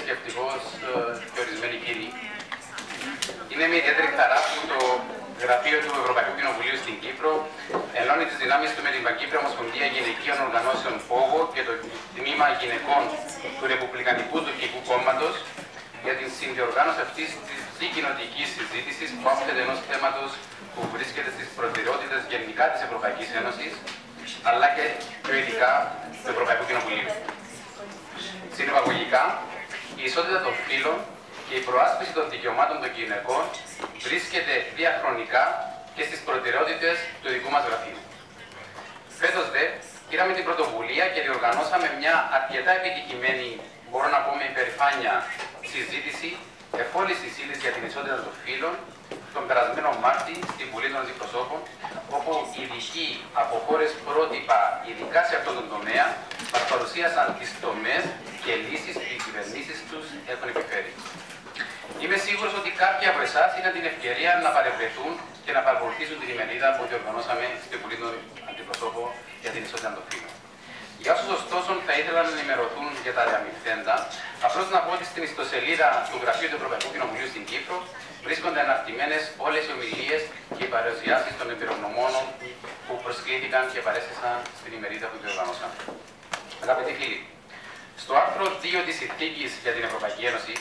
και ευτυχώς και ορισμένοι κύριοι. Είναι με ιδιαίτερη χαρά που το Γραφείο του Ευρωπαϊκού Κοινοβουλίου στην Κύπρο ενώνει τις δυνάμεις του με την Παγκύπρια Ομοσπονδία Γυναικείων Οργανώσεων ΠΟΓΟ και το Τμήμα Γυναικών του Ρεπουμπλικανικού Τουρκικού Κόμματος για την συνδιοργάνωση αυτής της δικοινοτικής συζήτησης που άπτεται ενός θέματος που βρίσκεται στις προτεραιότητες γενικά της Ευρωπαϊκής Ένωσης, αλλά και πιο ειδικά του Ευρωπαϊκού Κοινοβουλίου. Συνεπαγωγικά, η ισότητα των φύλων και η προάσπιση των δικαιωμάτων των γυναικών βρίσκεται διαχρονικά και στις προτεραιότητες του δικού μας γραφείου. Φέτος δε, πήραμε την πρωτοβουλία και διοργανώσαμε μια αρκετά επιτυχημένη, μπορώ να πω με υπερηφάνεια, συζήτηση εφόλησης ύλης για την ισότητα των φύλων τον περασμένο Μάρτη στην Βουλή των Αντιπροσώπων, όπου ειδικοί από χώρες πρότυπα, ειδικά σε αυτόν τον τομέα, μας παρουσίασαν τις τομές και λύσεις που οι κυβερνήσεις τους έχουν επιφέρει. Είμαι σίγουρος ότι κάποιοι από εσάς είχαν την ευκαιρία να παρευρεθούν και να παρακολουθήσουν την ημερίδα που διοργανώσαμε στη Βουλή των Αντιπροσώπων για την ισότητα των φύλων. Για όσους ωστόσο θα ήθελαν να ενημερωθούν για τα διαμειφθέντα, απλώς να πω ότι στην ιστοσελίδα του Γραφείου του Ευρωπαϊκού Κοινοβουλίου στην Κύπρο βρίσκονται αναρτημένες όλες οι ομιλίες και οι παρουσιάσεις των εμπειρογνωμόνων που προσκλήθηκαν και παρέστησαν στην ημερίδα που διοργανώσαμε. Αγαπητοί φίλοι, στο άρθρο 2 της Συνθήκης για την Ευρωπαϊκή Ένωση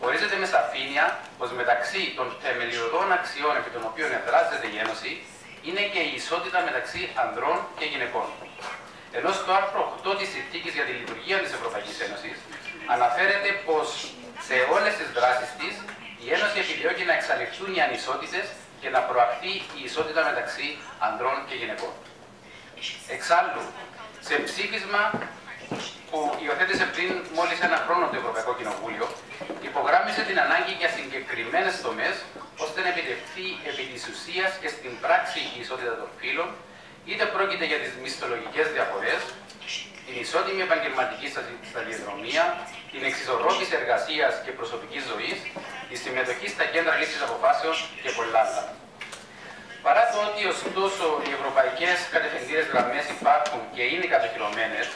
ορίζεται με σαφήνεια πως μεταξύ των θεμελιωδών αξιών επί των οποίων εδράζεται η Ένωση είναι και η ισότητα μεταξύ ανδρών και γυναικών. Ενώ στο άρθρο 8 της Συνθήκης για τη Λειτουργία της Ευρωπαϊκής Ένωσης αναφέρεται πως σε όλες τις δράσεις της η Ένωση επιδιώκει να εξαλειφθούν οι ανισότητες και να προαχθεί η ισότητα μεταξύ ανδρών και γυναικών. Εξάλλου, σε ψήφισμα που υιοθέτησε πριν μόλις ένα χρόνο το Ευρωπαϊκό Κοινοβούλιο, υπογράμμισε την ανάγκη για συγκεκριμένες τομές ώστε να επιτευχθεί επί της ουσίας και στην πράξη η ισότητα των φύλων, είτε πρόκειται για τις μισθολογικές διαφορές, την ισότιμη επαγγελματική σταδιοδρομία, την εξισορρόπηση εργασίας και προσωπικής ζωής, τη συμμετοχή στα κέντρα λήψης αποφάσεων και πολλά άλλα. Παρά το ότι ωστόσο οι ευρωπαϊκές κατευθυντήρες γραμμές υπάρχουν και είναι κατοχυρωμένες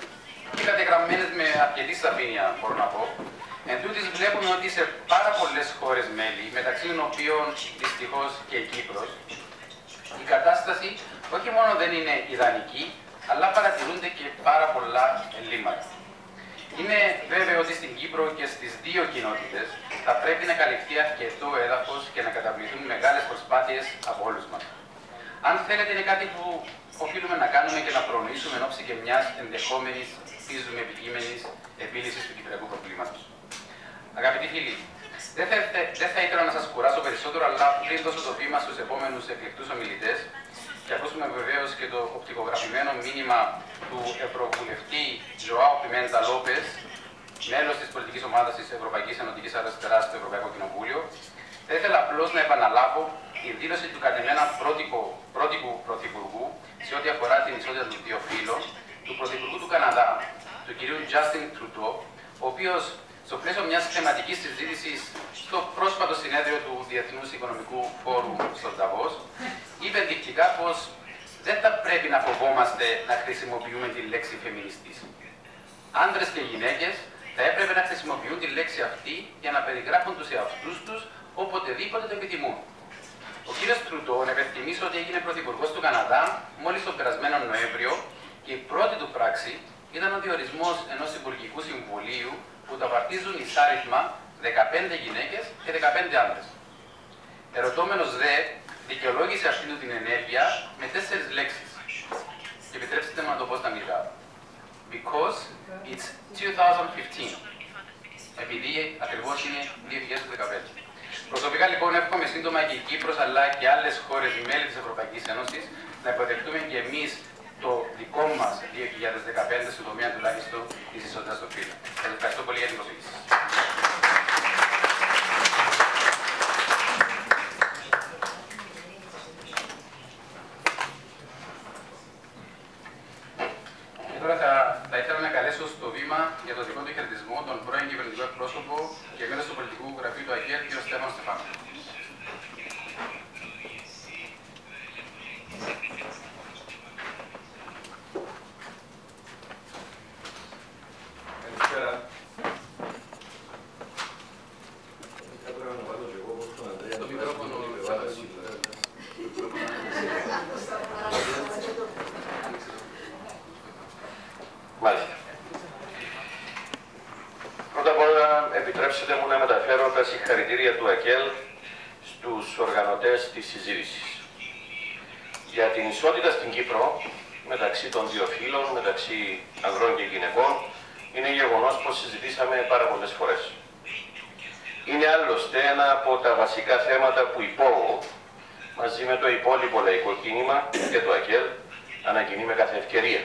και κατεγραμμένες με αρκετή σαφήνεια, μπορώ να πω, εν τούτοις βλέπουμε ότι σε πάρα πολλές χώρες μέλη, μεταξύ των οποίων δυστυχώς και η Κύπρος, η κατάσταση όχι μόνο δεν είναι ιδανική, αλλά παρατηρούνται και πάρα πολλά ελλείμματα. Είναι βέβαιο ότι στην Κύπρο και στις δύο κοινότητες θα πρέπει να καλυφθεί αρκετό έδαφος και να καταβληθούν μεγάλες προσπάθειες από όλους μας. Αν θέλετε, είναι κάτι που οφείλουμε να κάνουμε και να προνοήσουμε εν ώψη και μιας ενδεχόμενης, ελπίζουμε επικείμενης επίλυσης του κυπριακού προβλήματος. Αγαπητοί φίλοι, δεν θα ήθελα να σας κουράσω περισσότερο, αλλά πριν δώσω το βήμα στους επόμενους εκλεκτούς ομιλητές και ακούσουμε βεβαίως και το οπτικογραφημένο μήνυμα του Ευρωβουλευτή Ζωάου Πιμέντα Λόπες, μέλος της πολιτικής ομάδας της Ευρωπαϊκής Ενωτικής Αριστεράς στο Ευρωπαϊκό Κοινοβούλιο, θα ήθελα απλώς να επαναλάβω η δήλωση του κατ' εμένα πρότυπου Πρωθυπουργού σε ό,τι αφορά την ισότητα των δύο φύλων, του Πρωθυπουργού του Καναδά, του κ. Justin Trudeau, ο οποίος στο πλαίσιο μιας θεματικής συζήτησης στο πρόσφατο συνέδριο του Διεθνούς Οικονομικού Φόρουμ στο Νταβός, είπε ενδεικτικά πως δεν θα πρέπει να φοβόμαστε να χρησιμοποιούμε τη λέξη φεμινιστής. Άντρες και γυναίκες θα έπρεπε να χρησιμοποιούν τη λέξη αυτή για να περιγράφουν τους εαυτούς τους οποτεδήποτε το επιθυμούν. Ο κ. Τρουντό, να υπενθυμίσω ότι έγινε πρωθυπουργός του Καναδά μόλις τον περασμένο Νοέμβριο και η πρώτη του πράξη ήταν ο διορισμός ενός Υπουργικού Συμβουλίου που τα βαρτίζουν εισάριθμα 15 γυναίκες και 15 άντρες. Ερωτώμενος δε, δικαιολόγησε αυτή του την ενέργεια με 4 λέξεις. Και επιτρέψτε μου να το πω στα αγγλικά. Because it's 2015. Επειδή ακριβώς είναι 2015. Προσωπικά λοιπόν εύχομαι σύντομα και η Κύπρος αλλά και άλλες χώρες μέλη της Ευρωπαϊκής Ένωσης να υποδεχτούμε και εμείς το δικό μας 2015 στον τομέα τουλάχιστον της ισότητας των φύλων. Σας ευχαριστώ πολύ για την προσοχή σας. Και τώρα θα ήθελα να καλέσω στο βήμα για το δικό του χαιρετισμό τον πρώην κυβερνητικό εκπρόσωπο και μέλος του πολιτικού γραφείου του ΑΚΕΡ, κ. Στέφανο Στεφάνου. επιτρέψτε μου να μεταφέρω τα συγχαρητήρια του ΑΚΕΛ στους οργανωτές της συζήτησης. Για την ισότητα στην Κύπρο, μεταξύ των δύο φύλων, μεταξύ ανδρών και γυναικών, είναι γεγονός πως συζητήσαμε πάρα πολλές φορές. Είναι άλλωστε ένα από τα βασικά θέματα που υπόγω, μαζί με το υπόλοιπο λαϊκό κίνημα και το ΑΚΕΛ, ανακοινεί με κάθε ευκαιρία.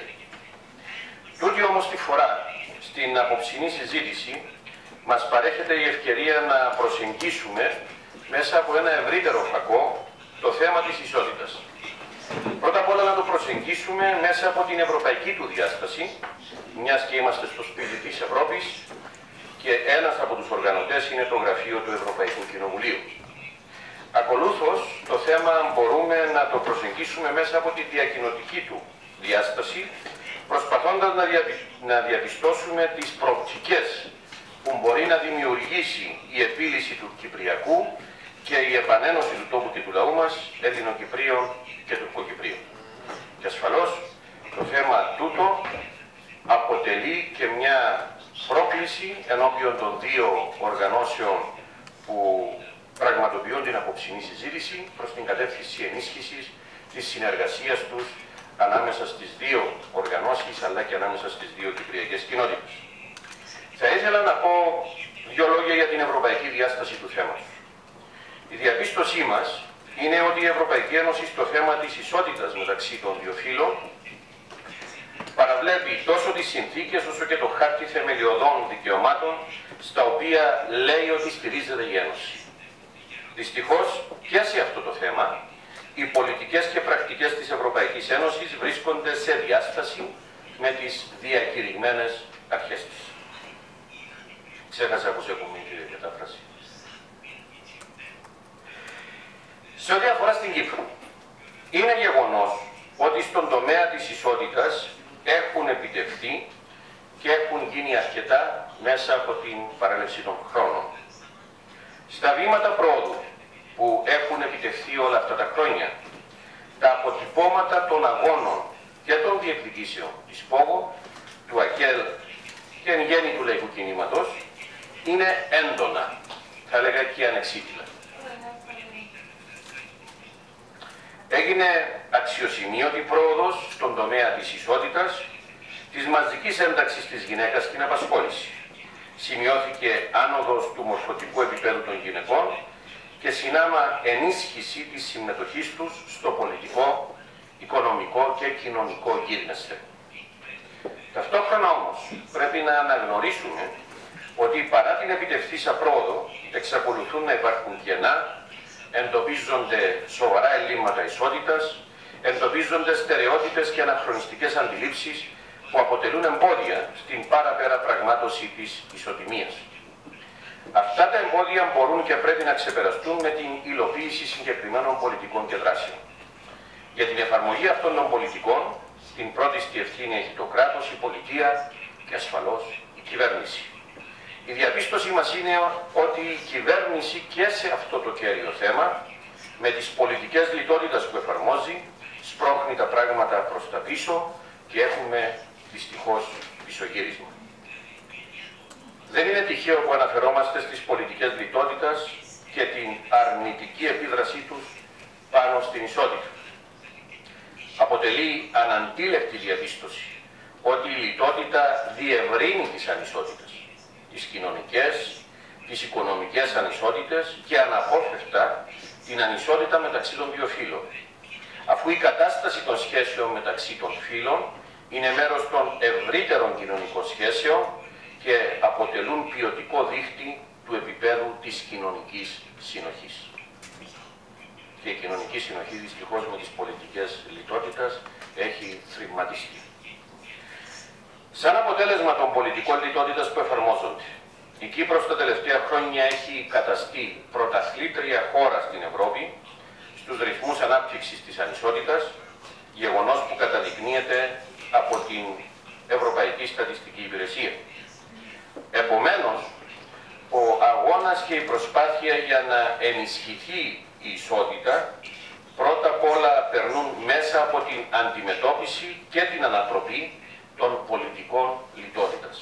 Τούτη όμως τη φορά, στην απόψινή συζήτηση, μας παρέχεται η ευκαιρία να προσεγγίσουμε μέσα από ένα ευρύτερο φακό το θέμα της ισότητας. Πρώτα απ' όλα να το προσεγγίσουμε μέσα από την ευρωπαϊκή του διάσταση, μιας και είμαστε στο σπίτι της Ευρώπης και ένας από τους οργανωτές είναι το Γραφείο του Ευρωπαϊκού Κοινοβουλίου. Ακολούθως, το θέμα μπορούμε να το προσεγγίσουμε μέσα από τη διακοινωτική του διάσταση, προσπαθώντας να διαπιστώσουμε τις προοπτικές που μπορεί να δημιουργήσει η επίλυση του Κυπριακού και η επανένωση του τόπου και του λαού μας, Ελληνοκυπρίων και Τουρκοκυπρίων. Και ασφαλώς, το θέμα τούτο αποτελεί και μια πρόκληση ενώπιον των δύο οργανώσεων που πραγματοποιούν την απόψινή συζήτηση προς την κατεύθυνση ενίσχυσης της συνεργασίας τους ανάμεσα στις δύο οργανώσεις αλλά και ανάμεσα στις δύο κυπριακές κοινότητες. Θα ήθελα να πω δύο λόγια για την ευρωπαϊκή διάσταση του θέματος. Η διαπίστωσή μας είναι ότι η Ευρωπαϊκή Ένωση στο θέμα της ισότητας μεταξύ των δύο φύλων παραβλέπει τόσο τις συνθήκες όσο και το χάρτη θεμελιωδών δικαιωμάτων στα οποία λέει ότι στηρίζεται η Ένωση. Δυστυχώς και σε αυτό το θέμα οι πολιτικές και πρακτικές της Ευρωπαϊκής Ένωσης βρίσκονται σε διάσταση με τις διακηρυγμένες αρχές της. Ξέχασα πως έχουμε τη μετάφραση. Σε ό,τι αφορά στην Κύπρο, είναι γεγονός ότι στον τομέα της ισότητας έχουν επιτευχθεί και έχουν γίνει αρκετά μέσα από την παρέλευση των χρόνων. Στα βήματα πρόοδου που έχουν επιτευχθεί όλα αυτά τα χρόνια, τα αποτυπώματα των αγώνων και των διεκδικήσεων της ΠΟΓΟ, του ΑΚΕΛ και εν γέννη του λαϊκού κινήματος είναι έντονα, θα έλεγα και ανεξίτηλα. Έγινε αξιοσημείωτη πρόοδος στον τομέα της ισότητας, της μαζικής ένταξης της γυναίκας στην απασχόληση. Σημειώθηκε άνοδος του μορφωτικού επίπεδου των γυναικών και συνάμα ενίσχυση της συμμετοχής τους στο πολιτικό, οικονομικό και κοινωνικό γίγνεσθε. Ταυτόχρονα όμως πρέπει να αναγνωρίσουμε ότι παρά την επιτευθύσα πρόοδο εξακολουθούν να υπάρχουν κενά, εντοπίζονται σοβαρά ελλείμματα ισότητας, εντοπίζονται στερεότητες και αναχρονιστικές αντιλήψεις που αποτελούν εμπόδια στην παραπέρα πραγμάτωση της ισοτιμίας. Αυτά τα εμπόδια μπορούν και πρέπει να ξεπεραστούν με την υλοποίηση συγκεκριμένων πολιτικών και δράσεων. Για την εφαρμογή αυτών των πολιτικών, την πρώτη στη ευθύνη έχει το κράτος, η πολιτεία και ασφαλώς η κυβέρνηση. Η διαπίστωσή μας είναι ότι η κυβέρνηση και σε αυτό το κέριο θέμα, με τις πολιτικές λιτότητας που εφαρμόζει, σπρώχνει τα πράγματα προς τα πίσω και έχουμε δυστυχώς πισωγύρισμα. Δεν είναι τυχαίο που αναφερόμαστε στις πολιτικές λιτότητας και την αρνητική επίδρασή τους πάνω στην ισότητα. Αποτελεί αναντίλευτη διαπίστωση ότι η λιτότητα διευρύνει τις ανισότητες, τις κοινωνικές, τις οικονομικές ανισότητες και αναπόφευκτα την ανισότητα μεταξύ των δύο φύλων. Αφού η κατάσταση των σχέσεων μεταξύ των φύλων είναι μέρος των ευρύτερων κοινωνικών σχέσεων και αποτελούν ποιοτικό δείκτη του επίπεδου της κοινωνικής συνοχής. Και η κοινωνική συνοχή δυστυχώς με τις πολιτικές λιτότητας έχει θρηματιστεί. Σαν αποτέλεσμα των πολιτικών λιτότητας που εφαρμόζονται, η Κύπρος τα τελευταία χρόνια έχει καταστεί πρωταθλήτρια χώρα στην Ευρώπη στους ρυθμούς ανάπτυξης της ανισότητας, γεγονός που καταδεικνύεται από την Ευρωπαϊκή Στατιστική Υπηρεσία. Επομένως, ο αγώνας και η προσπάθεια για να ενισχυθεί η ισότητα πρώτα απ' όλα περνούν μέσα από την αντιμετώπιση και την ανατροπή των πολιτικών λιτότητας.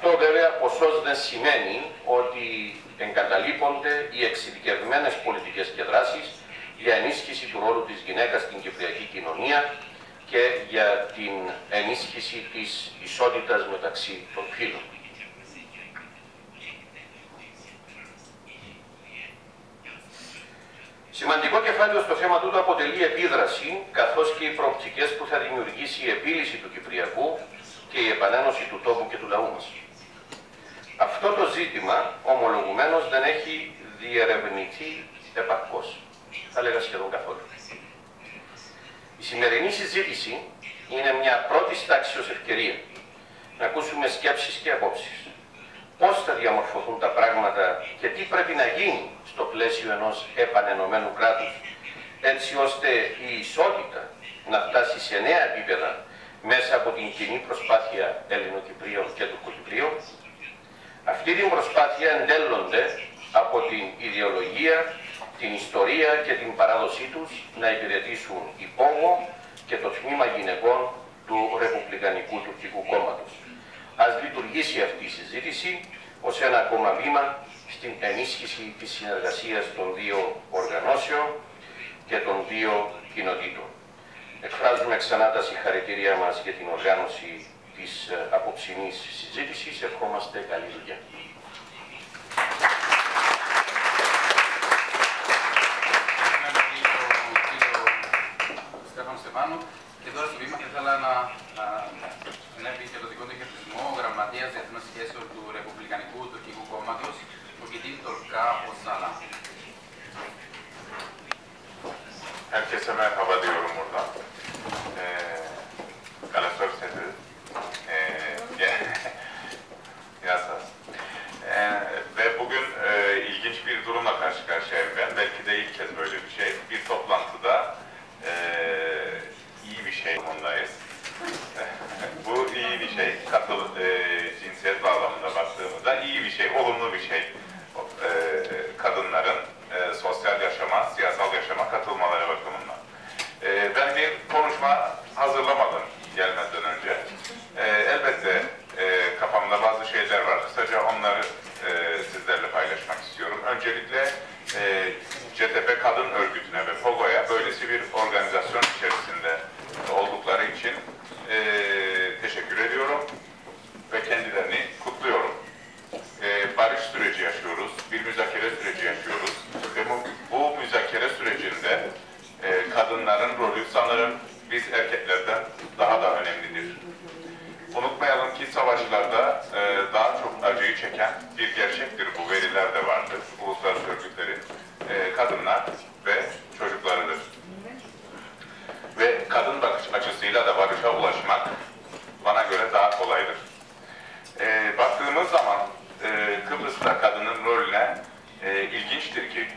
Αυτό βέβαια οσώς δεν σημαίνει ότι εγκαταλείπονται οι εξειδικευμένες πολιτικές και δράσεις για ενίσχυση του ρόλου της γυναίκας στην κυπριακή κοινωνία και για την ενίσχυση της ισότητας μεταξύ των φύλων. Σημαντικό κεφάλαιο στο θέμα τούτο αποτελεί επίδραση, καθώς και οι προοπτικές που θα δημιουργήσει η επίλυση του Κυπριακού και η επανένωση του τόπου και του λαού μας. Αυτό το ζήτημα, ομολογουμένως, δεν έχει διερευνηθεί επαρκώς. Θα λέγα σχεδόν καθόλου. Η σημερινή συζήτηση είναι μια πρώτης τάξης ευκαιρία να ακούσουμε σκέψεις και απόψεις. Πώς θα διαμορφωθούν τα πράγματα και τι πρέπει να γίνει στο πλαίσιο ενός επανενωμένου κράτους, έτσι ώστε η ισότητα να φτάσει σε νέα επίπεδα μέσα από την κοινή προσπάθεια Ελληνοκυπρίων και Τουρκοκυπρίων. Αυτή την προσπάθεια εντέλλονται από την ιδεολογία, την ιστορία και την παράδοσή τους να υπηρετήσουν υπόγο και το τμήμα γυναικών του Ρεπουμπλικανικού Τουρκικού Κόμματος. Ας λειτουργήσει αυτή η συζήτηση ως ένα ακόμα βήμα στην ενίσχυση της συνεργασίας των δύο οργανώσεων και των δύο κοινοτήτων. Εκφράζουμε ξανά τα συγχαρητήριά μας για την οργάνωση της απόψινής συζήτησης. Ευχόμαστε καλή δουλειά. Και τώρα στο βήμα ήθελα να ανέβει και το δικό του χαιρετισμό ο Γραμματέας Διεθνών Σχέσεων του Ρεπουμπλικανικού Τουρκικού Κόμματος, ο Κιτίν Τολκά Οσάλα. Herkese merhaba diyorum burada. Καλώς ήρθατε. Yasas. Ve bugün ilginç bir durumla karşı karşıyayım ben. Belki de ilk kez böyle bir şey. Bir toplantıda iyi bir şey durumundayız. Bu iyi bir şey. Cinsiyet bağlamında baktığımızda iyi bir şey, olumlu bir şey. Kadınların sosyal yaşama, siyasal yaşama katılmaları bakımından. Ben bir konuşma hazırlamadım gelmeden önce. Elbette kafamda bazı şeyler var. Kısaca onları sizlerle paylaşmak istiyorum. Öncelikle CTP Kadın Örgütü'ne ve POGO'ya böylesi bir organizasyon içerisinde oldukları için teşekkür ediyorum ve kendilerini kutluyorum. Barış süreci yaşıyoruz, bir müzakere süreci yaşıyoruz ve bu müzakere sürecinde kadınların rolü sanırım biz erkeklerden daha da önemlidir. Unutmayalım ki savaşlarda daha çok acıyı çeken bir gerçektir, bu veriler de vardır. Uluslararası örgütlerin kadınlar ve çocuklarıdır. Ve kadın bakış açısıyla da barışa ulaşmak bana göre daha kolaydır. Baktığımız zaman Kıbrıs'ta kadının rolüne ilginçtir ki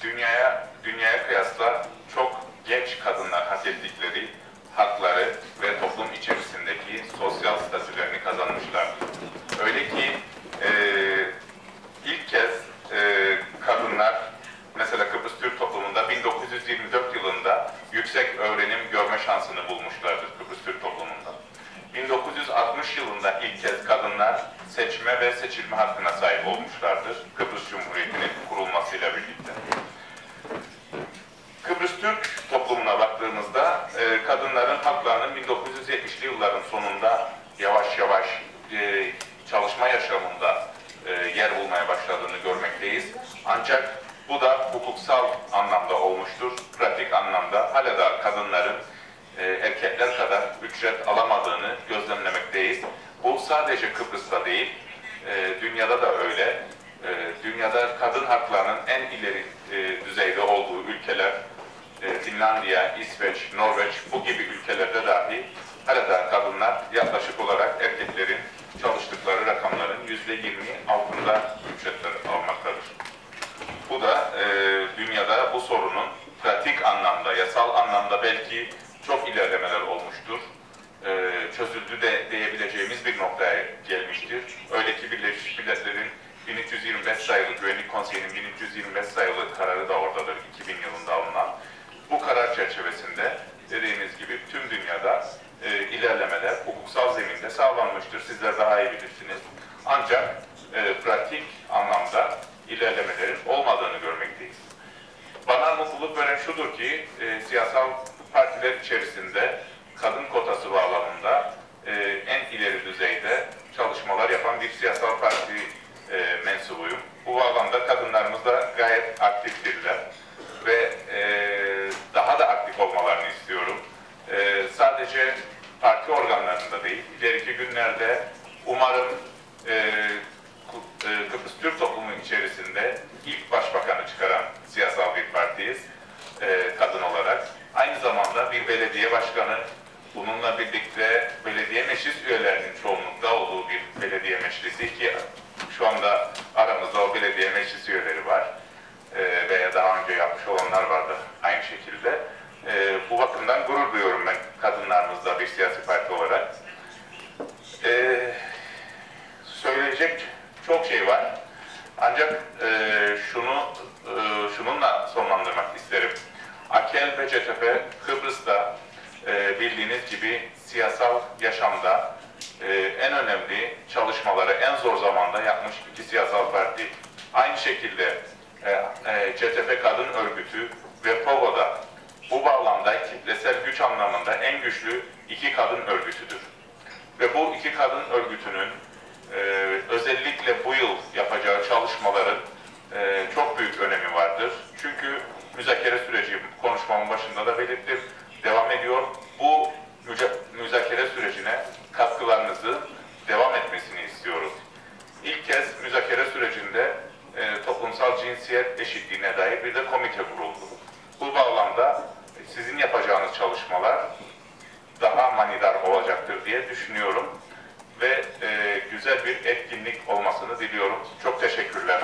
dünyaya kıyasla çok genç kadınlar hak ettikleri hakları ve toplum içerisindeki sosyal statülerini kazanmışlardır. Öyle ki ilk kez kadınlar mesela Kıbrıs Türk toplumunda 1924 yılında yüksek öğrenim görme şansını bulmuşlardır Kıbrıs Türk toplumunda. 1960 yılında ilk kez kadınlar seçme ve seçilme hakkına sahip olmuşlardır Kıbrıs Cumhuriyeti'nin kurulmasıyla birlikte. Kıbrıs Türk toplumuna baktığımızda kadınların haklarının 1970'li yılların sonunda yavaş yavaş çalışma yaşamında yer bulmaya başladığını görmekteyiz. Ancak bu da hukuksal anlamda olmuştur. Pratik anlamda hala da kadınların erkekler kadar ücret alamadığını gözlemlemekteyiz. Bu sadece Kıbrıs'ta değil, dünyada da öyle. Dünyada kadın haklarının en ileri düzeyde olduğu ülkeler, Finlandiya, İsveç, Norveç bu gibi ülkelerde dahi hala da kadınlar yaklaşık olarak erkeklerin çalıştıkları rakamların %20 altında ücretler almaktadır. Bu da dünyada bu sorunun pratik anlamda, yasal anlamda belki çok ilerlemeler olmuştur. Çözüldü de diyebileceğimiz bir noktaya gelmiştir. Öyle ki Birleşmiş Milletler'in 1325 sayılı Güvenlik Konseyi'nin 1325 sayılı kararı da oradadır 2000 yılında alınan. Bu karar çerçevesinde dediğimiz gibi tüm dünyada ilerlemeler hukuksal zeminde sağlanmıştır. Sizler daha iyi bilirsiniz. Ancak pratik anlamda ilerlemelerin olmadığını görmekteyiz. Bana mutluluk veren şudur ki siyasal partiler içerisinde kadın kotası bağlamında en ileri düzeyde çalışmalar yapan bir siyasal parti mensubuyum. Bu bağlamda kadınlarımız da gayet aktiftirler ve daha da aktif olmalarını istiyorum. Sadece parti organlarında değil, ileriki günlerde umarım Kıbrıs Türk toplumu içerisinde ilk başbakanı çıkaran siyasal bir partiyiz kadın olarak. Aynı zamanda bir belediye başkanı, bununla birlikte belediye meclis üyelerinin çoğunlukta olduğu bir belediye meclisi ki şu anda aramızda o belediye meclis üyeleri var veya daha önce yapmış olanlar vardı aynı şekilde. Bu bakımdan gurur duyuyorum ben kadınlarımızla bir siyasi parti olarak. Söyleyecek çok şey var. Ancak şununla sonlandırmak isterim. AKEL ve CTP Kıbrıs'ta bildiğiniz gibi siyasal yaşamda en önemli çalışmaları en zor zamanda yapmış iki siyasal parti. Aynı şekilde CTP Kadın Örgütü ve POGO'da bu bağlamda kitlesel güç anlamında en güçlü iki kadın örgütüdür. Ve bu iki kadın örgütünün özellikle bu yıl yapacağı çalışmaların çok büyük önemi vardır. Çünkü müzakere süreci, konuşmamın başında da belirttim, devam ediyor. Bu müzakere sürecine katkılarınızı devam etmesini istiyoruz. İlk kez müzakere sürecinde toplumsal cinsiyet eşitliğine dair bir de komite kuruldu. Bu bağlamda sizin yapacağınız çalışmalar daha manidar olacaktır diye düşünüyorum ve güzel bir etkinlik olmasını diliyorum. Çok teşekkürler.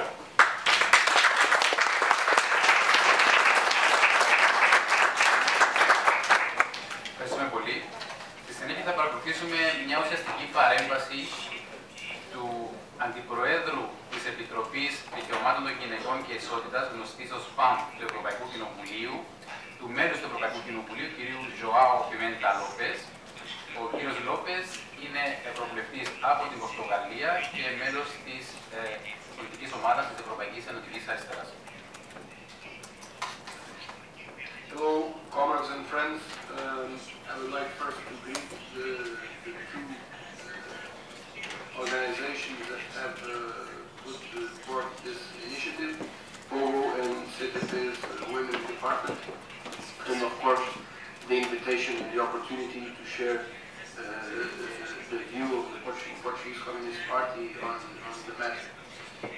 Ευχαριστούμε πολύ. Στη συνέχεια θα παρακολουθήσουμε μια ουσιαστική παρέμβαση του Αντιπροέδρου της Επιτροπής Δικαιωμάτων των Γυναικών και Ισότητας, γνωστής ως ΠΑΜ του Ευρωπαϊκού Κοινοβουλίου, του μέλους του Ευρωπαϊκού Κοινοβουλίου, κ. Ζωάο Πιμέντα Λόπες. Ο κ. Λόπες είναι ευρωβουλευτής από την Πορτογαλία και μέλος της πολιτικής ομάδας της Ευρωπαϊκής Ενωτικής Αριστεράς. Hello, comrades and friends. I would like first to greet the two organizations that have put forth this initiative, POGO and CTP's Women's Department, and of course the invitation and the opportunity to share the view of the Portuguese Communist Party on the matter.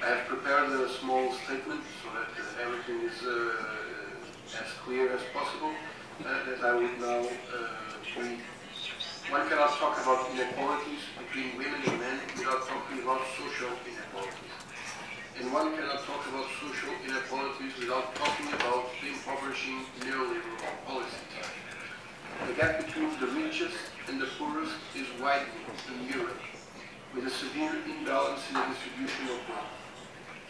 I have prepared a small statement so that everything is as clear as possible that I would now read. One cannot talk about inequalities between women and men without talking about social inequalities. And one cannot talk about social inequalities without talking about the impoverishing neoliberal policies. The gap between the richest and the poorest is widening in Europe, with a severe imbalance in the distribution of wealth.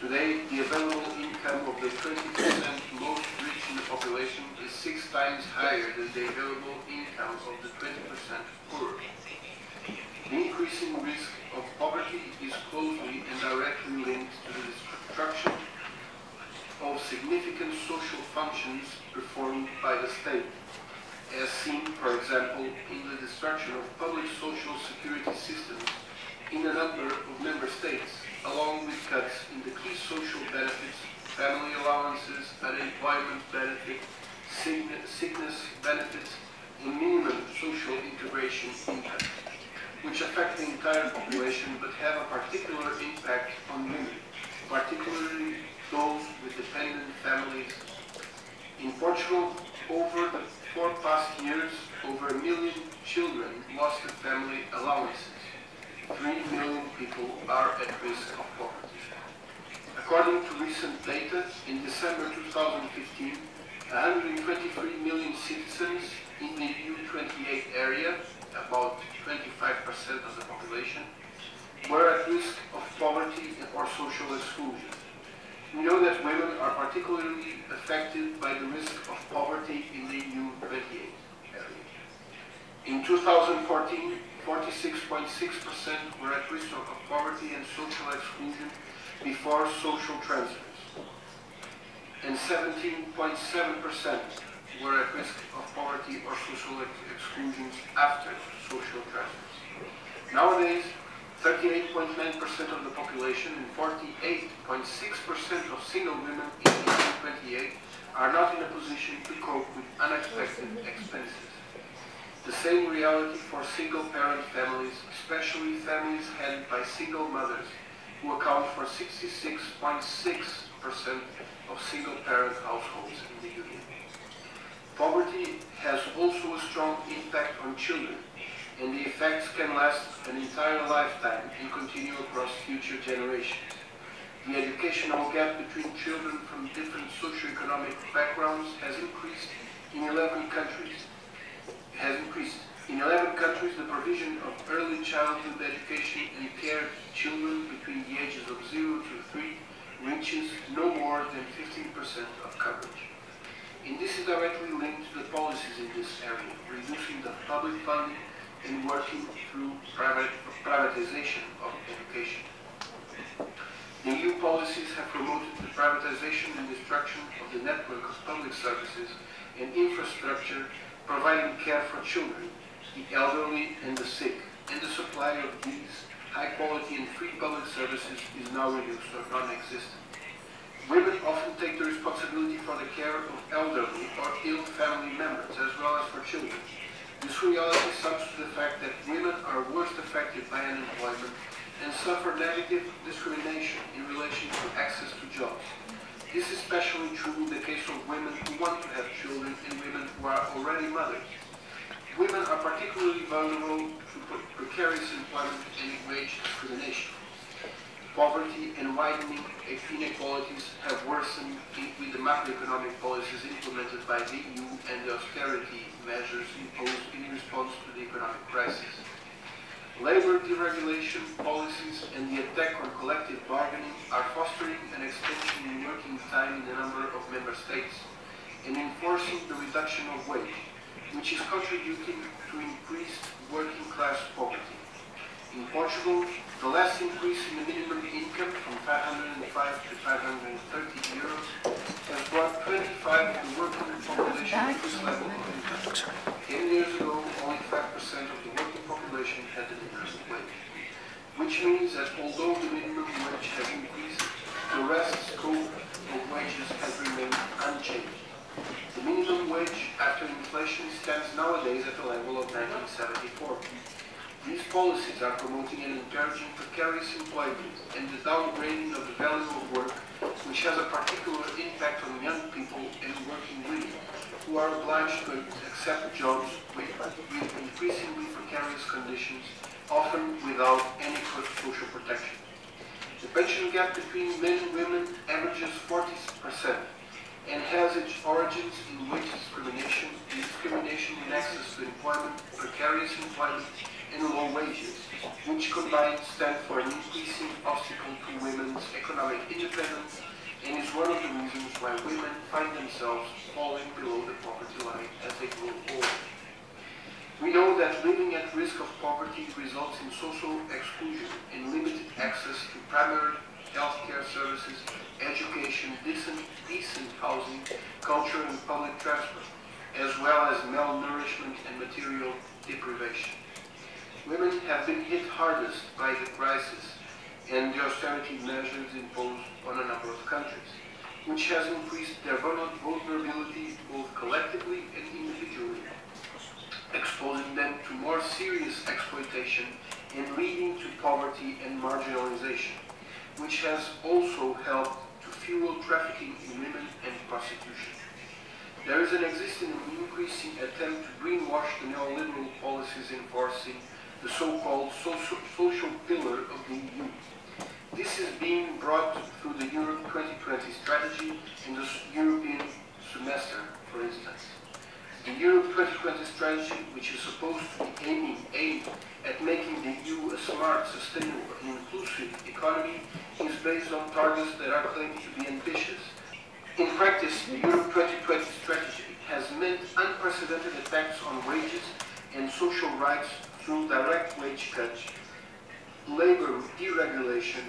Today, the available income of the 20% most rich in the population is 6 times higher than the available income of the 20% poorer. The increasing risk of poverty is closely and directly linked to the destruction of significant social functions performed by the state, as seen, for example, in the destruction of public social security systems in a number of member states, along with cuts in the key social benefits, family allowances, unemployment benefits, sickness benefits, and minimum social integration income, which affect the entire population but have a particular impact on women, particularly those with dependent families. In Portugal, over the 4 past years, over 1 million children lost their family allowances. 3 million people are at risk of poverty. According to recent data, in December 2015, 123 million citizens in the EU28 area, about 25% of the population, were at risk of poverty or social exclusion. We know that women are particularly affected by the risk of poverty in the EU28 area. In 2014, 46.6% were at risk of poverty and social exclusion before social transfers, and 17.7% were at risk of poverty or social exclusions after social transfers. Nowadays, 38.9% of the population and 48.6% of single women in 1828 are not in a position to cope with unexpected expenses. The same reality for single-parent families, especially families headed by single mothers, who account for 66.6% of single-parent households in the Union. Poverty has also a strong impact on children, and the effects can last an entire lifetime and continue across future generations. The educational gap between children from different socioeconomic backgrounds has increased in 11 countries. The provision of early childhood education and care to children between the ages of 0 to 3 reaches no more than 15% of coverage. And this is directly linked to the policies in this area, reducing the public funding and working through privatization of education. The EU policies have promoted the privatization and destruction of the network of public services and infrastructure providing care for children, the elderly and the sick, and the supply of these high-quality and free public services is now reduced or non-existent. Women often take the responsibility for the care of elderly or ill family members, as well as for children. This reality sums to the fact that women are worst affected by unemployment and suffer negative discrimination in relation to access to jobs. This is especially true in the case of women who want to have children and women who are already mothers. Women are particularly vulnerable to precarious employment and wage discrimination. Poverty and widening inequalities have worsened with the macroeconomic policies implemented by the EU and the austerity measures imposed in response to the economic crisis. Labor deregulation policies and the attack on collective bargaining are fostering an extension in working time in a number of member states and enforcing the reduction of wage, which is contributing to increased working class poverty. In Portugal, the last increase in the minimum income from 505 to 530 euros has brought 25 of the working population to this level of income. 10 years ago, only 5% of the working population had the minimum wage, which means that although the minimum wage has increased, the rest scope of wages has remained unchanged. The minimum wage after inflation stands nowadays at the level of 1974. These policies are promoting and encouraging precarious employment and the downgrading of the value of work, which has a particular impact on young people and working women, who are obliged to accept jobs with increasingly precarious conditions, often without any social protection. The pension gap between men and women averages 40% and has its origins in wage discrimination in access to employment, precarious employment, and low wages, which combined stand for an increasing obstacle to women's economic independence and is one of the reasons why women find themselves falling below the poverty line as they grow older. We know that living at risk of poverty results in social exclusion and limited access to primary healthcare services, education, decent housing, culture and public transport, as well as malnourishment and material deprivation. Women have been hit hardest by the crisis and the austerity measures imposed on a number of countries, which has increased their vulnerability both collectively and individually, exposing them to more serious exploitation and leading to poverty and marginalization, which has also helped to fuel trafficking in women and prostitution. There is an existing and increasing attempt to greenwash the neoliberal policies enforcing the so-called social pillar of the EU. This is being brought through the Europe 2020 strategy and the European semester, for instance. The Europe 2020 strategy, which is supposed to be aimed at making the EU a smart, sustainable and inclusive economy, is based on targets that are claimed to be ambitious. In practice, the Europe 2020 strategy has meant unprecedented attacks on wages and social rights through direct wage cuts, labor deregulation,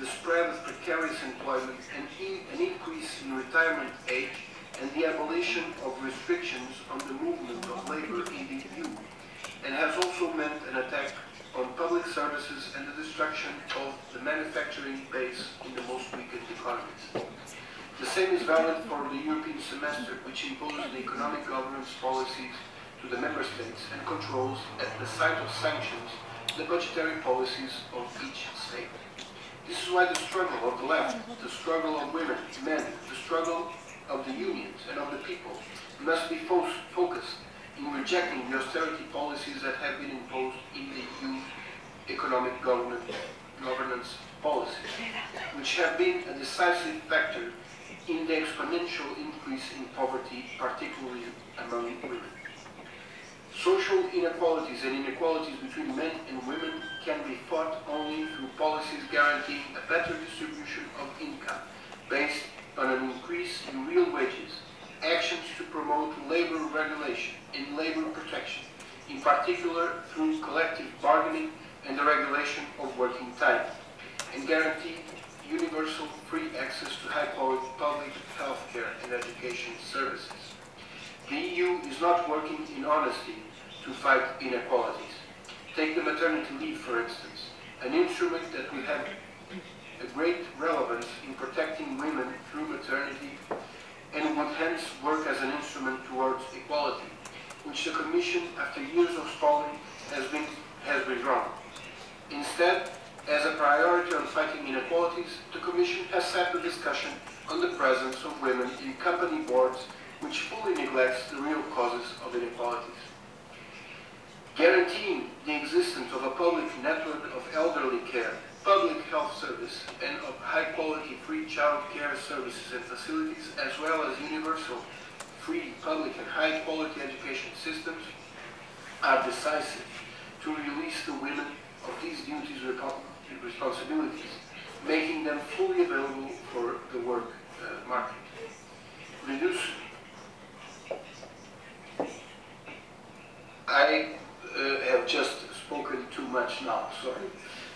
the spread of precarious employment, and an increase in retirement age, and the abolition of restrictions on the movement of labor in the EU, and has also meant an attack on public services and the destruction of the manufacturing base in the most weakened economies. The same is valid for the European semester, which imposes the economic governance policies to the member states and controls, at the site of sanctions, the budgetary policies of each state. This is why the struggle of the left, the struggle of women, men, the struggle of the unions and of the people must be focused in rejecting the austerity policies that have been imposed in the EU economic governance policies, which have been a decisive factor in the exponential increase in poverty, particularly among women. Social inequalities and inequalities between men and women can be fought only through policies guaranteeing a better distribution of income based on an increase in real wages, actions to promote labor regulation and labor protection, in particular through collective bargaining and the regulation of working time, and guarantee universal free access to high-quality public health care and education services. The EU is not working in honesty to fight inequalities. Take the maternity leave, for instance, an instrument that will have a great relevance in protecting women through maternity and would hence work as an instrument towards equality, which the Commission, after years of stalling, has withdrawn. Instead, as a priority on fighting inequalities, the Commission has set the discussion on the presence of women in company boards, which fully neglects the real causes of inequalities. Guaranteeing the existence of a public network of elderly care, public health service, and of high-quality free child care services and facilities, as well as universal, free, public, and high-quality education systems, are decisive to release the women of these duties and responsibilities, making them fully available for the work market. I have just spoken too much now, sorry.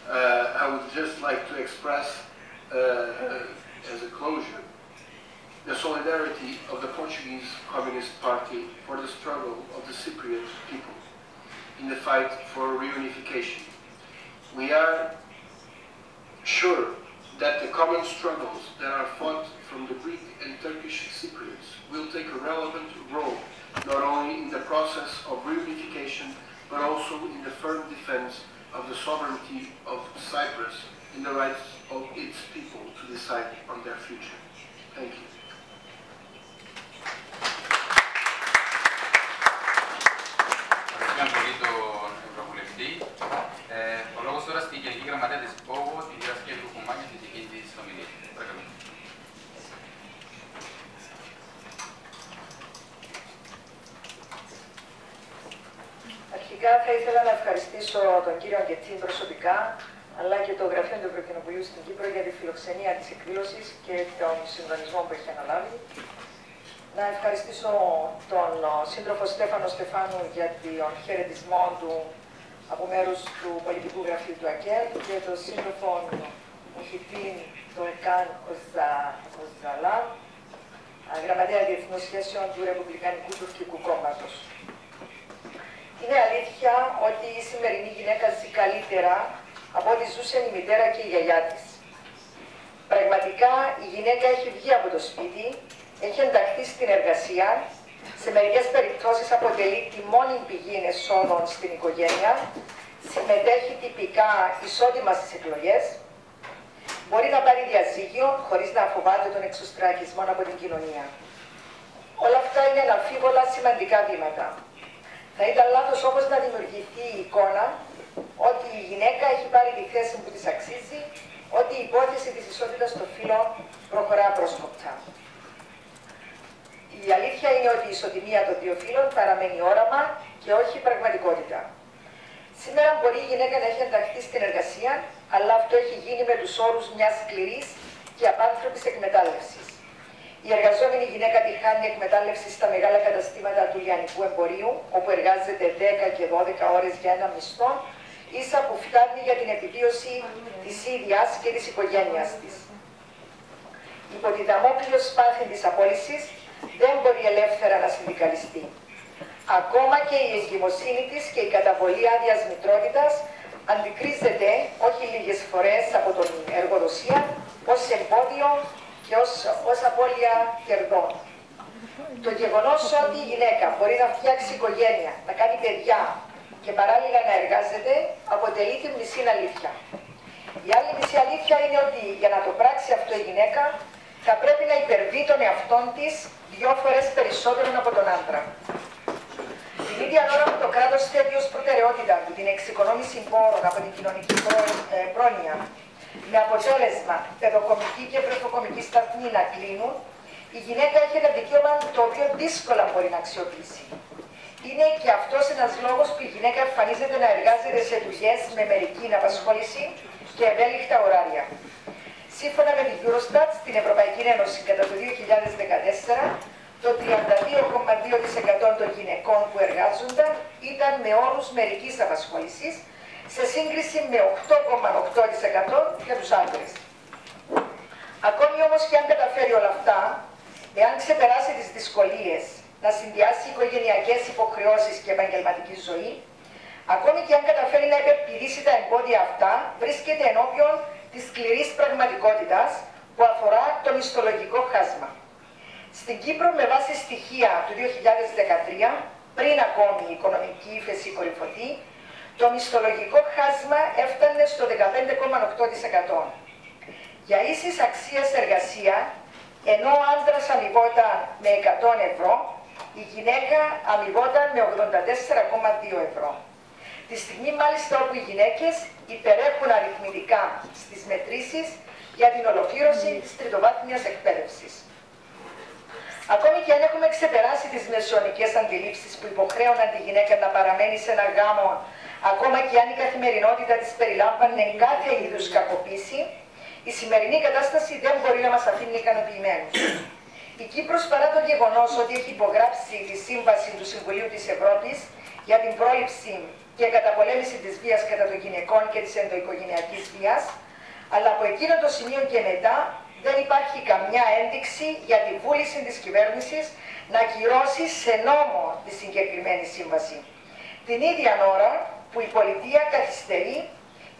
I would just like to express, as a closure, the solidarity of the Portuguese Communist Party for the struggle of the Cypriot people in the fight for reunification. We are sure that the common struggles that are fought from the Greek and Turkish Cypriots will take a relevant role not only in the process of reunification but also in the firm defense of the sovereignty of Cyprus and the rights of its people to decide on their future. Thank you. Ευχαριστούμε πολύ τον Ευρωβουλευτή. Ο λόγος τώρα στην Γενική Γραμματέα της ΠΟΓΟ, την κυρία Σκέλου Κουμάκη, την δική της ομιλία. Παρακαλώ. Αρχικά θα ήθελα να ευχαριστήσω τον κύριο Αγκετσίν προσωπικά, αλλά και το Γραφείο του Ευρωκοινοβουλίου στην Κύπρο για τη φιλοξενία της εκδήλωσης και τον συντονισμό που έχει αναλάβει. Να ευχαριστήσω τον σύντροφο Στέφανο Στεφάνου για τον χαιρετισμό του από μέρους του Πολιτικού Γραφείου του ΑΚΕΛ και τον σύντροφο Μουχιτίν τον Καν Οζαλά, Γραμματέα Διεθνών Σχέσεων του Ρεπουμπλικανικού Τουρκικού Κόμματος. Είναι αλήθεια ότι η σημερινή γυναίκα ζει καλύτερα από ό,τι ζούσαν η μητέρα και η γιαγιά της. Πραγματικά η γυναίκα έχει βγει από το σπίτι, έχει ενταχθεί στην εργασία, σε μερικές περιπτώσεις αποτελεί τη μόνη πηγή εσόδων στην οικογένεια, συμμετέχει τυπικά ισότιμα στις εκλογές, μπορεί να πάρει διαζύγιο χωρίς να φοβάται τον εξωστρακισμό από την κοινωνία. Όλα αυτά είναι αναμφίβολα σημαντικά βήματα. Θα ήταν λάθος όμως να δημιουργηθεί η εικόνα ότι η γυναίκα έχει πάρει τη θέση που της αξίζει, ότι η υπόθεση της ισότητας των φύλων προχωρά πρόσκοπτα. Η αλήθεια είναι ότι η ισοτιμία των δύο φύλων παραμένει όραμα και όχι πραγματικότητα. Σήμερα μπορεί η γυναίκα να έχει ενταχθεί στην εργασία, αλλά αυτό έχει γίνει με τους όρους μιας σκληρής και απάνθρωπης εκμετάλλευσης. Η εργαζόμενη γυναίκα τη χάνει εκμετάλλευση στα μεγάλα καταστήματα του λιανικού εμπορίου, όπου εργάζεται 10 και 12 ώρες για ένα μισθό, ίσα που φτάνει για την επιβίωση της ίδιας και της οικογένειας της. Υπό τη δαμόκλειο σπάθη της απόλυσης δεν μπορεί ελεύθερα να συνδικαλιστεί. Ακόμα και η εγκυμοσύνη της και η καταβολή άδειας μητρότητας αντικρίζεται όχι λίγες φορές από τον εργοδοσία ως εμπόδιο και ως απώλεια κερδών. Το γεγονός ότι η γυναίκα μπορεί να φτιάξει οικογένεια, να κάνει παιδιά και παράλληλα να εργάζεται αποτελεί την μισή αλήθεια. Η άλλη μισή αλήθεια είναι ότι για να το πράξει αυτό η γυναίκα θα πρέπει να υπερβεί τον εαυτόν της 2 φορές περισσότερο από τον άντρα. Την ίδια ώρα που το κράτος θέτει ως προτεραιότητα του την εξοικονόμηση πόρων από την κοινωνική πρόνοια, με αποτέλεσμα παιδοκομική και βρεφοκομική σταθμή να κλείνουν, η γυναίκα έχει ένα δικαίωμα το οποίο δύσκολα μπορεί να αξιοποιήσει. Είναι και αυτός ένας λόγος που η γυναίκα εμφανίζεται να εργάζεται σε δουλειές με μερική απασχόληση και ευέλικτα ωράρια. Σύμφωνα με την Eurostat, στην Ευρωπαϊκή Ένωση κατά το 2014, το 32,2% των γυναικών που εργάζονταν ήταν με όρους μερικής απασχόλησης, σε σύγκριση με 8,8% για τους άντρες. Ακόμη όμως και αν καταφέρει όλα αυτά, εάν ξεπεράσει τις δυσκολίες να συνδυάσει οικογενειακές υποχρεώσεις και επαγγελματική ζωή, ακόμη και αν καταφέρει να υπερπηδήσει τα εμπόδια αυτά, βρίσκεται ενώπιον της σκληρής πραγματικότητας που αφορά το μισθολογικό χάσμα. Στην Κύπρο, με βάση στοιχεία του 2013, πριν ακόμη η οικονομική ύφεση κορυφωθεί, το μισθολογικό χάσμα έφτανε στο 15,8%. Για ίσης αξίας εργασία, ενώ ο άντρας αμοιβόταν με 100 ευρώ, η γυναίκα αμοιβόταν με 84,2 ευρώ. Τη στιγμή μάλιστα όπου οι γυναίκες υπερέχουν αριθμητικά στις μετρήσεις για την ολοκλήρωση της τριτοβάθμιας εκπαίδευσης. Ακόμη και αν έχουμε ξεπεράσει τις μεσαιωνικές αντιλήψεις που υποχρέωναν τη γυναίκα να παραμένει σε ένα γάμο, ακόμα και αν η καθημερινότητα της περιλάμβανε κάθε είδους κακοποίηση, η σημερινή κατάσταση δεν μπορεί να μας αφήνει ικανοποιημένους. Η Κύπρος, παρά το γεγονός ότι έχει υπογράψει τη Σύμβαση του Συμβουλίου της Ευρώπης για την πρόληψη και καταπολέμηση της βίας κατά των γυναικών και της ενδοοικογενειακής βίας, αλλά από εκείνο το σημείο και μετά δεν υπάρχει καμιά ένδειξη για τη βούληση της κυβέρνησης να κυρώσει σε νόμο τη συγκεκριμένη σύμβαση. Την ίδια ώρα που η πολιτεία καθυστερεί,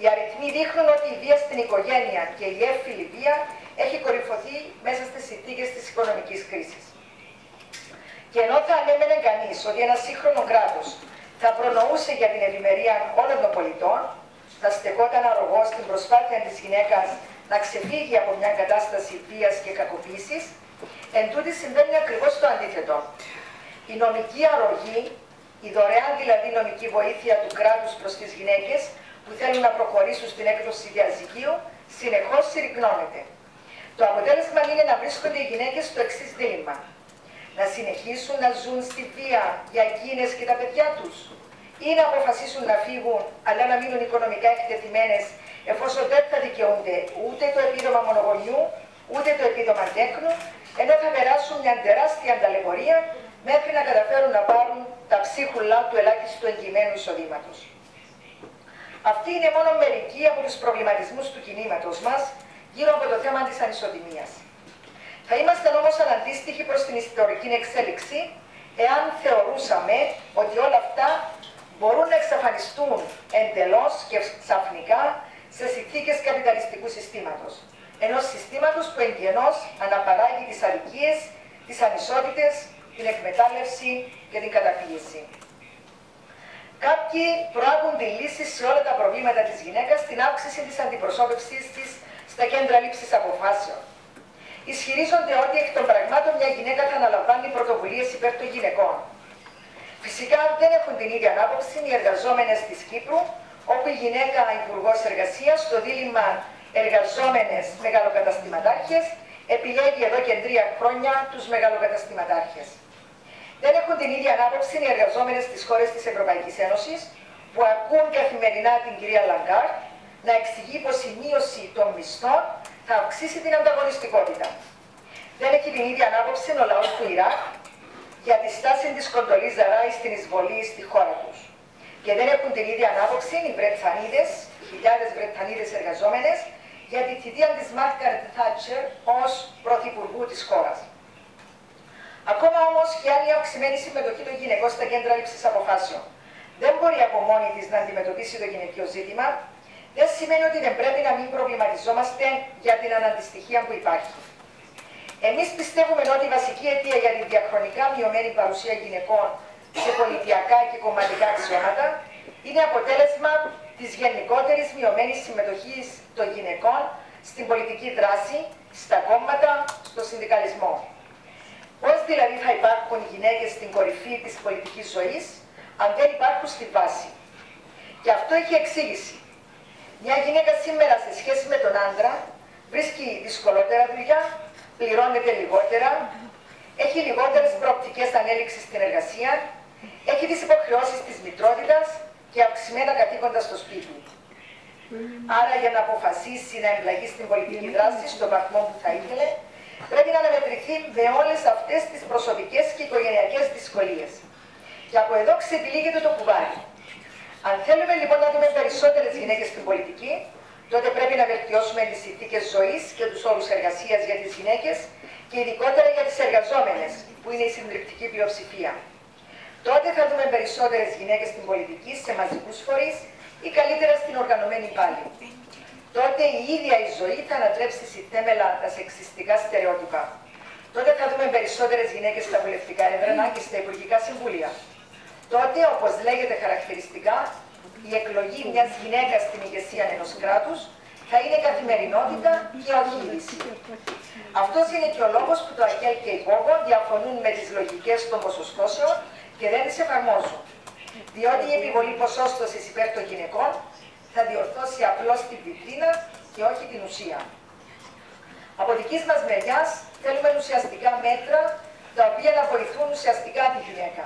οι αριθμοί δείχνουν ότι η βία στην οικογένεια και η έμφυλη βία έχει κορυφωθεί μέσα στις συνθήκες της οικονομικής κρίσης. Και ενώ θα ανέμενε κανείς ότι ένα σύγχρονο κράτος θα προνοούσε για την ευημερία όλων των πολιτών, θα στεκόταν αρρωγός στην προσπάθεια της γυναίκας να ξεφύγει από μια κατάσταση βίας και κακοποίησης, εν τούτοις συμβαίνει ακριβώς το αντίθετο. Η νομική αρρωγή, η δωρεάν δηλαδή νομική βοήθεια του κράτους προς τις γυναίκες που θέλουν να προχωρήσουν στην έκδοση διαζυγίου, συνεχώς συρρυκνώνεται. Το αποτέλεσμα είναι να βρίσκονται οι γυναίκες στο εξής δίλημμα: να συνεχίσουν να ζουν στη βία για εκείνες και τα παιδιά τους, ή να αποφασίσουν να φύγουν αλλά να μείνουν οικονομικά εκτεθειμένες, εφόσον δεν θα δικαιούνται ούτε το επίδομα μονογονιού ούτε το επίδομα τέκνου, ενώ θα περάσουν μια τεράστια ταλαιπωρία μέχρι να καταφέρουν να πάρουν τα ψίχουλα του ελάχιστου εγγυημένου εισοδήματος. Αυτοί είναι μόνο μερικοί από τους προβληματισμούς του κινήματος μας γύρω από το θέμα της ανισοτιμίας. Θα ήμασταν όμως αναντίστοιχοι προς την ιστορική εξέλιξη εάν θεωρούσαμε ότι όλα αυτά μπορούν να εξαφανιστούν εντελώς και ξαφνικά σε συνθήκες καπιταλιστικού συστήματος. Ενός συστήματος που εγγενώς αναπαράγει τις αδικίες, τις ανισότητες, την εκμετάλλευση και την καταπίεση. Κάποιοι προάγουν τη λύση σε όλα τα προβλήματα της γυναίκας στην αύξηση της αντιπροσώπευσης της στα κέντρα λήψης αποφάσεων. Ισχυρίζονται ότι εκ των πραγμάτων μια γυναίκα θα αναλαμβάνει πρωτοβουλίες υπέρ των γυναικών. Φυσικά δεν έχουν την ίδια άποψη οι εργαζόμενες της Κύπρου, όπου η γυναίκα υπουργός εργασίας στο δίλημμα εργαζόμενες μεγαλοκαταστηματάρχες επιλέγει εδώ και 3 χρόνια τους μεγαλοκαταστηματάρχες. Δεν έχουν την ίδια άποψη οι εργαζόμενες στις χώρες της Ευρωπαϊκής Ένωσης, που ακούν καθημερινά την κυρία Λαγκάρτ να εξηγεί πως η μείωση των μισθών θα αυξήσει την ανταγωνιστικότητα. Δεν έχει την ίδια άποψη ο λαός του Ιράκ για τη στάση της Κοντολίζα Ράις στην εισβολή στη χώρα τους. Και δεν έχουν την ίδια άποψη οι Βρετανίδες, οι χιλιάδες Βρετανίδες εργαζόμενες, για τη θητεία της Μάργκαρετ Θάτσερ ως πρωθυπουργού της χώρας. Ακόμα όμως και άλλη αυξημένη συμμετοχή των γυναικών στα κέντρα λήψης αποφάσεων δεν μπορεί από μόνη της να αντιμετωπίσει το γυναικείο ζήτημα, δεν σημαίνει ότι δεν πρέπει να μην προβληματιζόμαστε για την αναντιστοιχία που υπάρχει. Εμείς πιστεύουμε ότι η βασική αιτία για τη διαχρονικά μειωμένη παρουσία γυναικών σε πολιτιακά και κομματικά αξιώματα είναι αποτέλεσμα της γενικότερης μειωμένης συμμετοχής των γυναικών στην πολιτική δράση, στα κόμματα, στο συνδικαλισμό. Πώς δηλαδή θα υπάρχουν γυναίκες στην κορυφή της πολιτικής ζωής, αν δεν υπάρχουν στη βάση? Και αυτό έχει εξήγηση. Μια γυναίκα σήμερα σε σχέση με τον άντρα βρίσκει δυσκολότερα δουλειά, πληρώνεται λιγότερα, έχει λιγότερες προοπτικές ανέλυξης στην εργασία, έχει τις υποχρεώσεις της μητρότητας και αυξημένα καθήκοντα στο σπίτι. Άρα για να αποφασίσει να εμπλακεί στην πολιτική δράση στον βαθμό που θα ήθελε, πρέπει να αναμετρηθεί με όλες αυτές τις προσωπικές και οικογενειακές δυσκολίες. Και από εδώ ξετυλίγεται το κουβάρι. Αν θέλουμε λοιπόν να δούμε περισσότερες γυναίκες στην πολιτική, τότε πρέπει να βελτιώσουμε τις συνθήκες ζωής και τους όρους εργασίας για τις γυναίκες και ειδικότερα για τις εργαζόμενες, που είναι η συντριπτική πλειοψηφία. Τότε θα δούμε περισσότερες γυναίκες στην πολιτική, σε μαζικούς φορείς ή καλύτερα στην οργανωμένη πάλη. Τότε η ίδια η ζωή θα ανατρέψει στη θέμελα τα σεξιστικά στερεότυπα. Τότε θα δούμε περισσότερες γυναίκες στα βουλευτικά έδρανα και στα υπουργικά συμβούλια. Τότε, όπως λέγεται χαρακτηριστικά, η εκλογή μιας γυναίκας στην ηγεσία ενός κράτους θα είναι καθημερινότητα και όχι είδηση. Αυτός είναι και ο λόγος που το ΑΚΕΛ και η ΠΟΚΟ διαφωνούν με τις λογικές των ποσοστώσεων και δεν τις εφαρμόζουν. Διότι η επιβολή ποσόστοσης υπέρ των γυναικών θα διορθώσει απλώς την βιτρίνα και όχι την ουσία. Από δικής μας μεριάς θέλουμε ουσιαστικά μέτρα τα οποία να βοηθούν ουσιαστικά τη γυναίκα.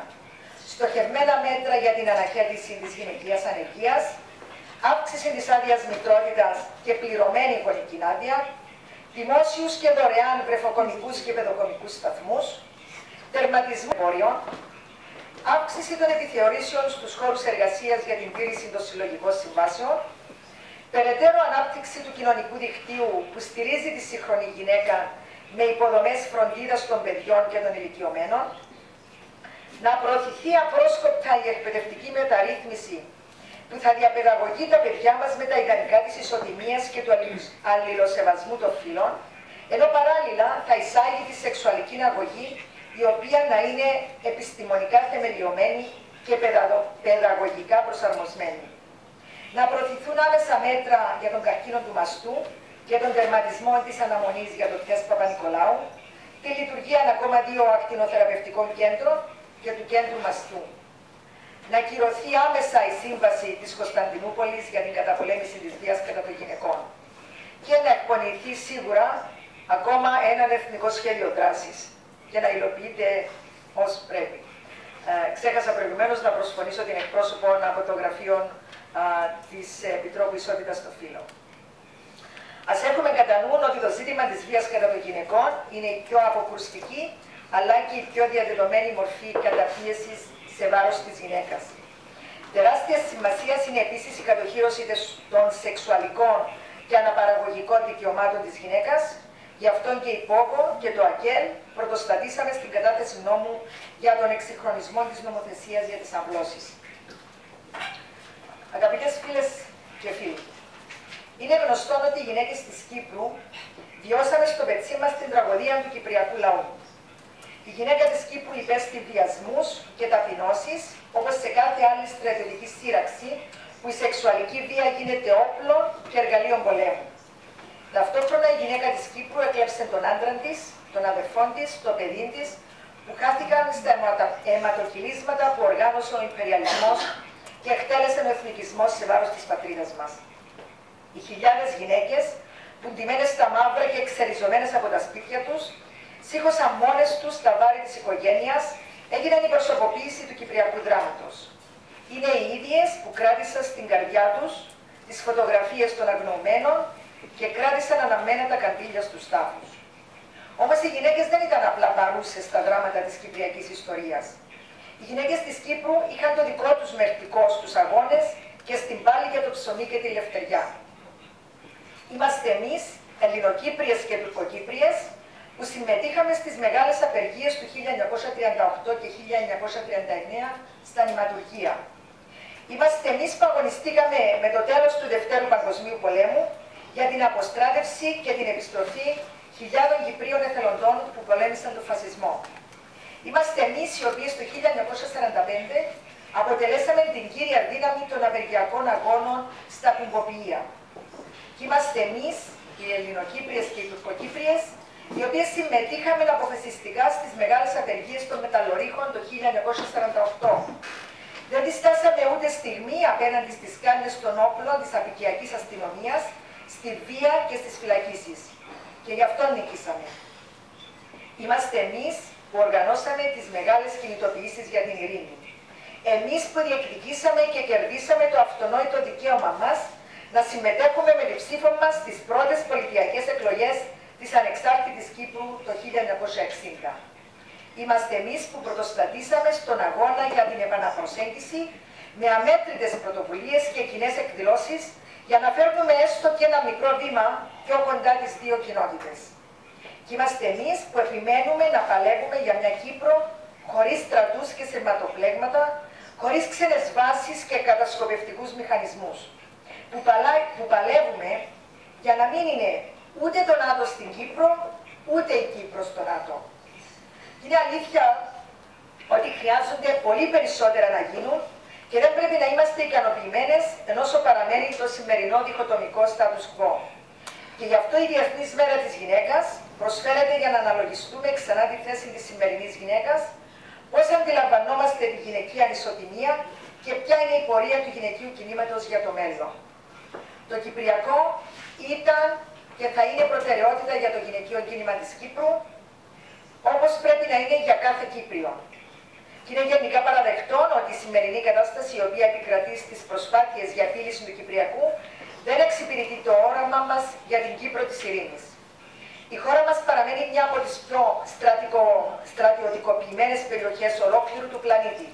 Στοχευμένα μέτρα για την αναχέτηση της γυναικείας ανεργίας, αύξηση της άδειας μητρότητας και πληρωμένη γονική άδεια, δημόσιους και δωρεάν βρεφοκομικούς και παιδοκομικούς σταθμούς, τερματισμό εμπόριων, αύξηση των επιθεωρήσεων στους χώρους εργασίας για την τήρηση των συλλογικών συμβάσεων, περαιτέρω ανάπτυξη του κοινωνικού δικτύου που στηρίζει τη σύγχρονη γυναίκα με υποδομές φροντίδας των παιδιών και των ηλικιωμένων, να προωθηθεί απρόσκοπτα η εκπαιδευτική μεταρρύθμιση που θα διαπαιδαγωγεί τα παιδιά μας με τα ιδανικά της ισοτιμίας και του αλληλοσεβασμού των φύλων, ενώ παράλληλα θα εισάγει τη σεξουαλική αγωγή, η οποία να είναι επιστημονικά θεμελιωμένη και παιδαγωγικά προσαρμοσμένη. Να προωθηθούν άμεσα μέτρα για τον καρκίνο του μαστού και τον τερματισμό της αναμονής για το ΤΕΣ Παπα-Νικολάου, τη λειτουργία ακόμα 2 ακτινοθεραπευτικών κέντρων και του κέντρου μαστού. Να κυρωθεί άμεσα η σύμβαση της Κωνσταντινούπολης για την καταπολέμηση της βίας κατά των γυναικών και να εκπονηθεί σίγουρα ακόμα έναν εθνικό σχέδιο δράσης και να υλοποιείται ως πρέπει. Ξέχασα προηγουμένως να προσφωνήσω την εκπρόσωπο από το γραφείο της Επιτρόπου Ισότητας των Φύλων. Ας έχουμε κατά νου ότι το ζήτημα της βίας κατά των γυναικών είναι η πιο αποκρουστική αλλά και η πιο διαδεδομένη μορφή καταπίεσης σε βάρος της γυναίκας. Τεράστια σημασία είναι επίσης η κατοχύρωση των σεξουαλικών και αναπαραγωγικών δικαιωμάτων της γυναίκας. Γι' αυτό και η ΠΟΚΟ και το ΑΚΕΛ πρωτοστατήσαμε στην κατάθεση νόμου για τον εξυγχρονισμό της νομοθεσίας για τις αμβλώσεις. Αγαπητές φίλες και φίλοι, είναι γνωστό ότι οι γυναίκες της Κύπρου βιώσαμε στο πετσί μας την τραγωδία του κυπριακού λαού. Η γυναίκα της Κύπρου υπέστη βιασμούς και ταπεινώσεις, όπως σε κάθε άλλη στρατιωτική σύραξη, που η σεξουαλική βία γίνεται όπλο και εργαλείο πολέμου. Ταυτόχρονα η γυναίκα της Κύπρου έκλεψε τον άντρα της, τον αδερφόν της, το παιδί της, που χάθηκαν στα αιματοκυλίσματα που οργάνωσε ο ιμπεριαλισμός και εκτέλεσε ο εθνικισμός σε βάρος της πατρίδας μας. Οι χιλιάδες γυναίκες, που ντυμένες στα μαύρα και εξεριζωμένες από τα σπίτια τους, σήκωσαν μόνες τους τα βάρη της οικογένειας, έγιναν η προσωποποίηση του κυπριακού δράματος. Είναι οι ίδιες που κράτησαν στην καρδιά τους τις φωτογραφίες των αγνοωμένων και κράτησαν αναμένα τα καντήλια στους τάφους. Όμως οι γυναίκες δεν ήταν απλά παρούσες στα δράματα της κυπριακής ιστορίας. Οι γυναίκες της Κύπρου είχαν το δικό τους μερτικό στους αγώνες και στην πάλη για το ψωμί και τη λευτεριά. Είμαστε εμείς, Ελληνοκύπριες και Τουρκοκύπριες, που συμμετείχαμε στις μεγάλες απεργίες του 1938 και 1939 στα νηματουργία. Είμαστε εμείς που αγωνιστήκαμε με το τέλος του Δευτέρου Παγκοσμίου Πολέμου για την αποστράτευση και την επιστροφή χιλιάδων Κυπρίων εθελοντών που πολέμησαν τον φασισμό. Είμαστε εμείς οι οποίες το 1945 αποτελέσαμε την κύρια δύναμη των απεργιακών αγώνων στα ποινικοποιεία. Και είμαστε εμείς, οι Ελληνοκύπριες και οι Τουρκοκύπριες, οι οποίες συμμετείχαμε αποφασιστικά στις μεγάλες απεργίες των μεταλλορύχων το 1948. Δεν διστάσαμε ούτε στιγμή απέναντι στις σκάνες των όπλων της απικιακής αστυνομίας, στη βία και στις φυλακίσεις. Και γι' αυτό νικήσαμε. Είμαστε εμείς που οργανώσαμε τις μεγάλες κινητοποιήσεις για την ειρήνη. Εμείς που διεκδικήσαμε και κερδίσαμε το αυτονόητο δικαίωμα μας να συμμετέχουμε με τη ψήφο μας στις πρώτες πολιτιακές εκλογές της ανεξάρτητης Κύπρου το 1960. Είμαστε εμείς που πρωτοστατήσαμε στον αγώνα για την επαναπροσέγγιση με αμέτρητες πρωτοβουλίες και κοινές εκδηλώσεις για να φέρνουμε έστω και ένα μικρό βήμα πιο κοντά τις δύο κοινότητες. Και είμαστε εμείς που επιμένουμε να παλεύουμε για μια Κύπρο χωρίς στρατούς και σειρματοπλέγματα, χωρίς ξένες βάσεις και κατασκοπευτικούς μηχανισμούς. Που παλεύουμε για να μην είναι ούτε το ΝΑΤΟ στην Κύπρο, ούτε η Κύπρος στο ΝΑΤΟ. Είναι αλήθεια ότι χρειάζονται πολύ περισσότερα να γίνουν και δεν πρέπει να είμαστε ικανοποιημένες ενώ παραμένει το σημερινό διχοτομικό status quo. Και γι' αυτό η Διεθνής Μέρα της Γυναίκας προσφέρεται για να αναλογιστούμε ξανά τη θέση της σημερινής γυναίκας, πώς αντιλαμβανόμαστε τη γυναικεία ανισοτιμία και ποια είναι η πορεία του γυναικείου κινήματος για το μέλλον. Το Κυπριακό ήταν και θα είναι προτεραιότητα για το γυναικείο κίνημα της Κύπρου, όπως πρέπει να είναι για κάθε Κύπριο. Και είναι γενικά παραδεκτό ότι η σημερινή κατάσταση, η οποία επικρατεί στις προσπάθειες για επίλυση του Κυπριακού, δεν εξυπηρετεί το όραμα μας για την Κύπρο της ειρήνης. Η χώρα μας παραμένει μια από τις πιο στρατιωτικοποιημένες περιοχές ολόκληρου του πλανήτη.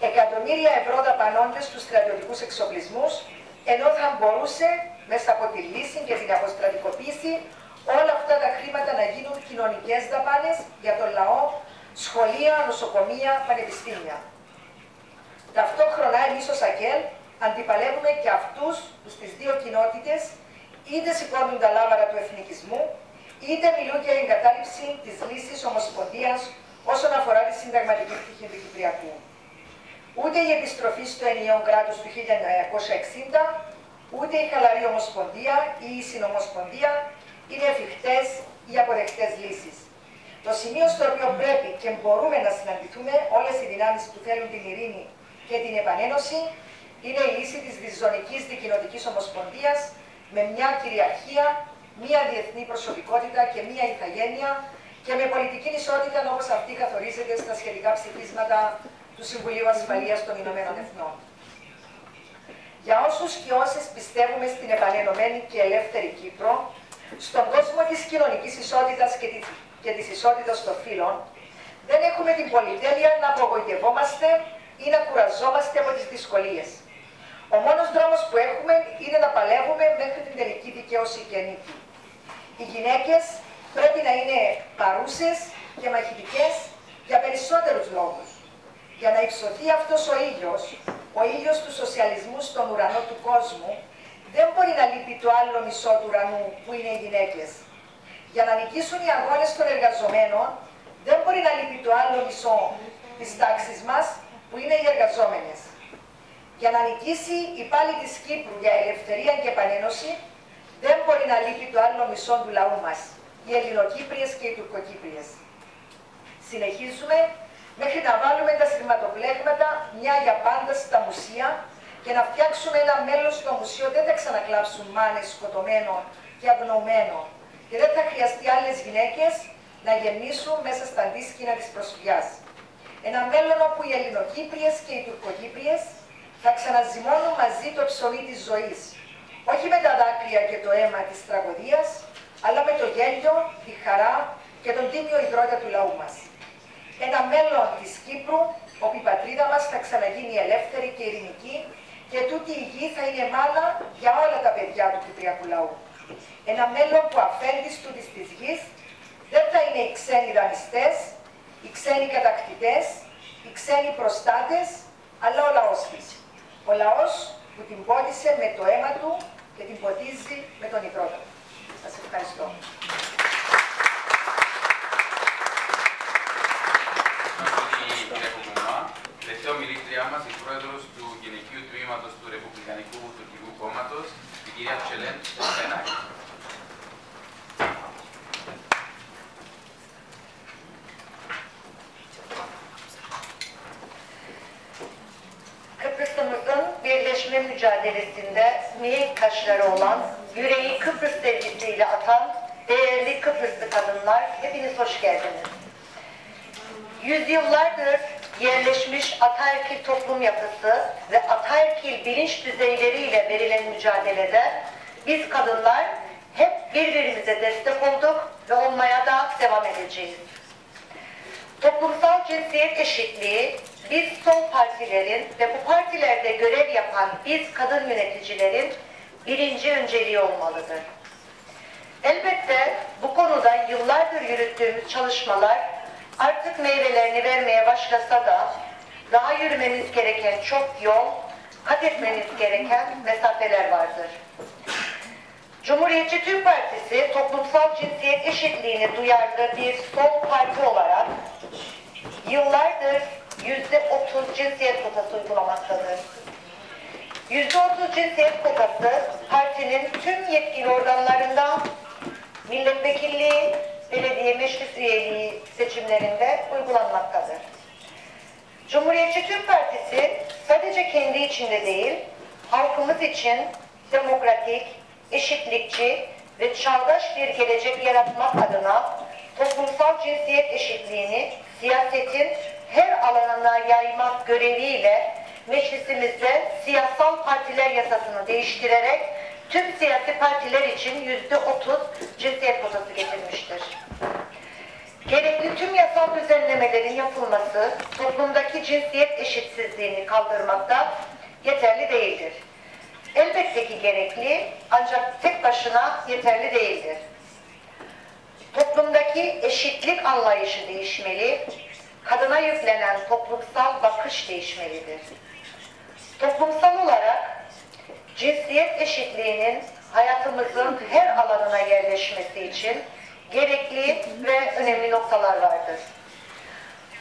Εκατομμύρια ευρώ δαπανώνται στους στρατιωτικούς εξοπλισμούς, ενώ θα μπορούσε μέσα από τη λύση και την αποστρατικοποίηση όλα αυτά τα χρήματα να γίνουν κοινωνικές δαπάνες για τον λαό, σχολεία, νοσοκομεία, πανεπιστήμια. Ταυτόχρονα εμείς ως ΑΚΕΛ αντιπαλεύουμε και αυτούς που στις δύο κοινότητες είτε σηκώνουν τα λάβαρα του εθνικισμού, είτε μιλούν για εγκατάλειψη της λύσης ομοσπονδίας όσον αφορά τη συνταγματική πτυχή του Κυπριακού. Ούτε η επιστροφή στο ενιαίο κράτος του 1960, ούτε η χαλαρή ομοσπονδία ή η συνομοσπονδία είναι εφικτές ή αποδεκτές λύσεις. Το σημείο στο οποίο πρέπει και μπορούμε να συναντηθούμε όλες οι δυνάμεις που θέλουν την ειρήνη και την επανένωση είναι η λύση της διζωνικής δικοινοτικής ομοσπονδίας με μια κυριαρχία, μια διεθνή προσωπικότητα και μια ηθαγένεια και με πολιτική ισότητα όπως αυτή καθορίζεται στα σχετικά ψηφίσματα του Συμβουλίου Ασφαλείας των Ηνωμένων Εθνών. Για όσους και όσες πιστεύουμε στην επανενωμένη και ελεύθερη Κύπρο, στον κόσμο της κοινωνικής ισότητας και της ισότητας των φύλων, δεν έχουμε την πολυτέλεια να απογοητευόμαστε ή να κουραζόμαστε από τις δυσκολίες. Ο μόνος δρόμος που έχουμε είναι να παλεύουμε μέχρι την τελική δικαίωση και νίκη. Οι γυναίκες πρέπει να είναι παρούσες και μαχητικές για περισσότερους λόγους. Για να υψωθεί αυτός ο ήλιος του σοσιαλισμού στον ουρανό του κόσμου, δεν μπορεί να λείπει το άλλο μισό του ουρανού που είναι οι γυναίκες. Για να νικήσουν οι αγώνες των εργαζομένων, δεν μπορεί να λείπει το άλλο μισό της τάξης μας που είναι οι εργαζόμενες. Για να νικήσει η πάλη της Κύπρου για ελευθερία και επανένωση, δεν μπορεί να λείπει το άλλο μισό του λαού μας, οι Ελληνοκύπριες και οι Τουρκοκύπριες. Συνεχίζουμε μέχρι να βάλουμε τα σειρματοπλέγματα μια για πάντα στα μουσεία και να φτιάξουμε ένα μέλλον στο μουσείο δεν θα ξανακλάψουν μάνες σκοτωμένων και αγνοωμένων και δεν θα χρειαστεί άλλες γυναίκες να γεννήσουν μέσα στα αντίσκηνα της προσφυγιάς. Ένα μέλλον όπου οι Ελληνοκύπριες και οι Τουρκοκύπριες θα ξαναζυμώνουν μαζί το ψωμί της ζωής, όχι με τα δάκρυα και το αίμα της τραγωδίας, αλλά με το γέλιο, τη χαρά και τον τίμιο ιδρώτα του λαού μας. Ένα μέλλον της Κύπρου, όπου η πατρίδα μας θα ξαναγίνει ελεύθερη και ειρηνική και τούτη η γη θα είναι μάνα για όλα τα παιδιά του κυπριακού λαού. Ένα μέλλον που αφέντης τούτης της γης δεν θα είναι οι ξένοι δανειστές, οι ξένοι κατακτητές, οι ξένοι προστάτες, αλλά ο λαός της. Ο λαός που την πότισε με το αίμα του και την ποτίζει με τον ιδρώτα του. Σας ευχαριστώ. Τελευταία ομιλήτριά μας, η πρόεδρος του Γυναικείου Τμήματος του Ρεπουμπλικανικού Τουρκικού Κόμματος, η κυρία Τσελέν Σενάκη. Kıbrıs'ımızın birleşme mücadelesinde mihenk taşları olan, yüreği Kıbrıs sevgisiyle atan değerli Kıbrıslı kadınlar, hepiniz hoş geldiniz. Yüzyıllardır yerleşmiş ataerkil toplum yapısı ve ataerkil bilinç düzeyleriyle verilen mücadelede biz kadınlar hep birbirimize destek olduk ve olmaya da devam edeceğiz. Toplumsal cinsiyet eşitliği biz sol partilerin ve bu partilerde görev yapan biz kadın yöneticilerin birinci önceliği olmalıdır. Elbette bu konuda yıllardır yürüttüğümüz çalışmalar artık meyvelerini vermeye başlasa da daha yürümemiz gereken çok yol, kat etmemiz gereken mesafeler vardır. Cumhuriyetçi Türk Partisi toplumsal cinsiyet eşitliğine duyarlı bir sol parti olarak yıllardır %30 cinsiyet kotası uygulamaktadır. %30 cinsiyet kotası partinin tüm yetkili organlarında milletvekilliği, belediye meclis üyeliği seçimlerinde uygulanmaktadır. Cumhuriyetçi Türk Partisi sadece kendi içinde değil, halkımız için demokratik, eşitlikçi ve çağdaş bir gelecek yaratmak adına toplumsal cinsiyet eşitliğini siyasetin her alanına yaymak göreviyle meclisimizde siyasal partiler yasasını değiştirerek tüm siyasi partiler için %30 cinsiyet kotası getirmiştir. Gerekli tüm yasal düzenlemelerin yapılması toplumdaki cinsiyet eşitsizliğini kaldırmakta yeterli değildir. Elbette ki gerekli, ancak tek başına yeterli değildir. Toplumdaki eşitlik anlayışı değişmeli, kadına yüklenen toplumsal bakış değişmelidir. Toplumsal olarak cinsiyet eşitliğinin hayatımızın her alanına yerleşmesi için gerekli ve önemli noktalar vardır.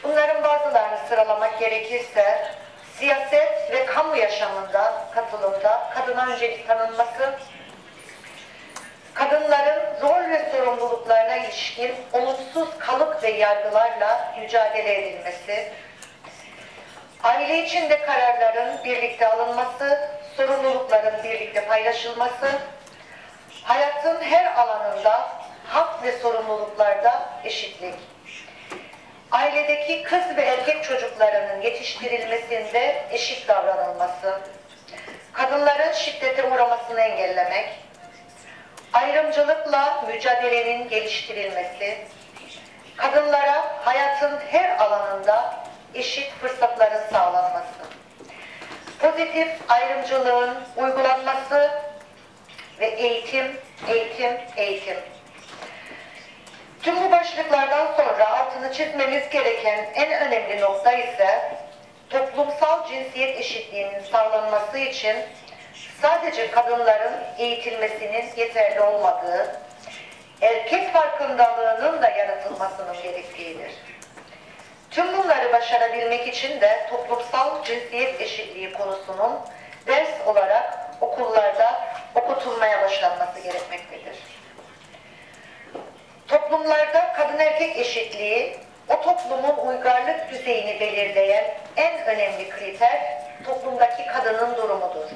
Bunların bazılarını sıralamak gerekirse, siyaset ve kamu yaşamında, katılımda kadına öncelik tanınması, kadınların rol ve sorumluluklarına ilişkin olumsuz kalıp ve yargılarla mücadele edilmesi, aile içinde kararların birlikte alınması, sorumlulukların birlikte paylaşılması, hayatın her alanında hak ve sorumluluklarda eşitlik, ailedeki kız ve erkek çocuklarının yetiştirilmesinde eşit davranılması, kadınların şiddete uğramasını engellemek, ayrımcılıkla mücadelenin geliştirilmesi, kadınlara hayatın her alanında eşit fırsatların sağlanması, pozitif ayrımcılığın uygulanması ve eğitim. Tüm bu başlıklardan sonra altını çizmemiz gereken en önemli nokta ise toplumsal cinsiyet eşitliğinin sağlanması için sadece kadınların eğitilmesinin yeterli olmadığı, erkek farkındalığının da yaratılmasının gerektiğidir. Tüm bunları başarabilmek için de toplumsal cinsiyet eşitliği konusunun ders olarak okullarda okutulmaya başlanması gerekmektedir. Toplumlarda kadın erkek eşitliği, o toplumun uygarlık düzeyini belirleyen en önemli kriter toplumdaki kadının durumudur.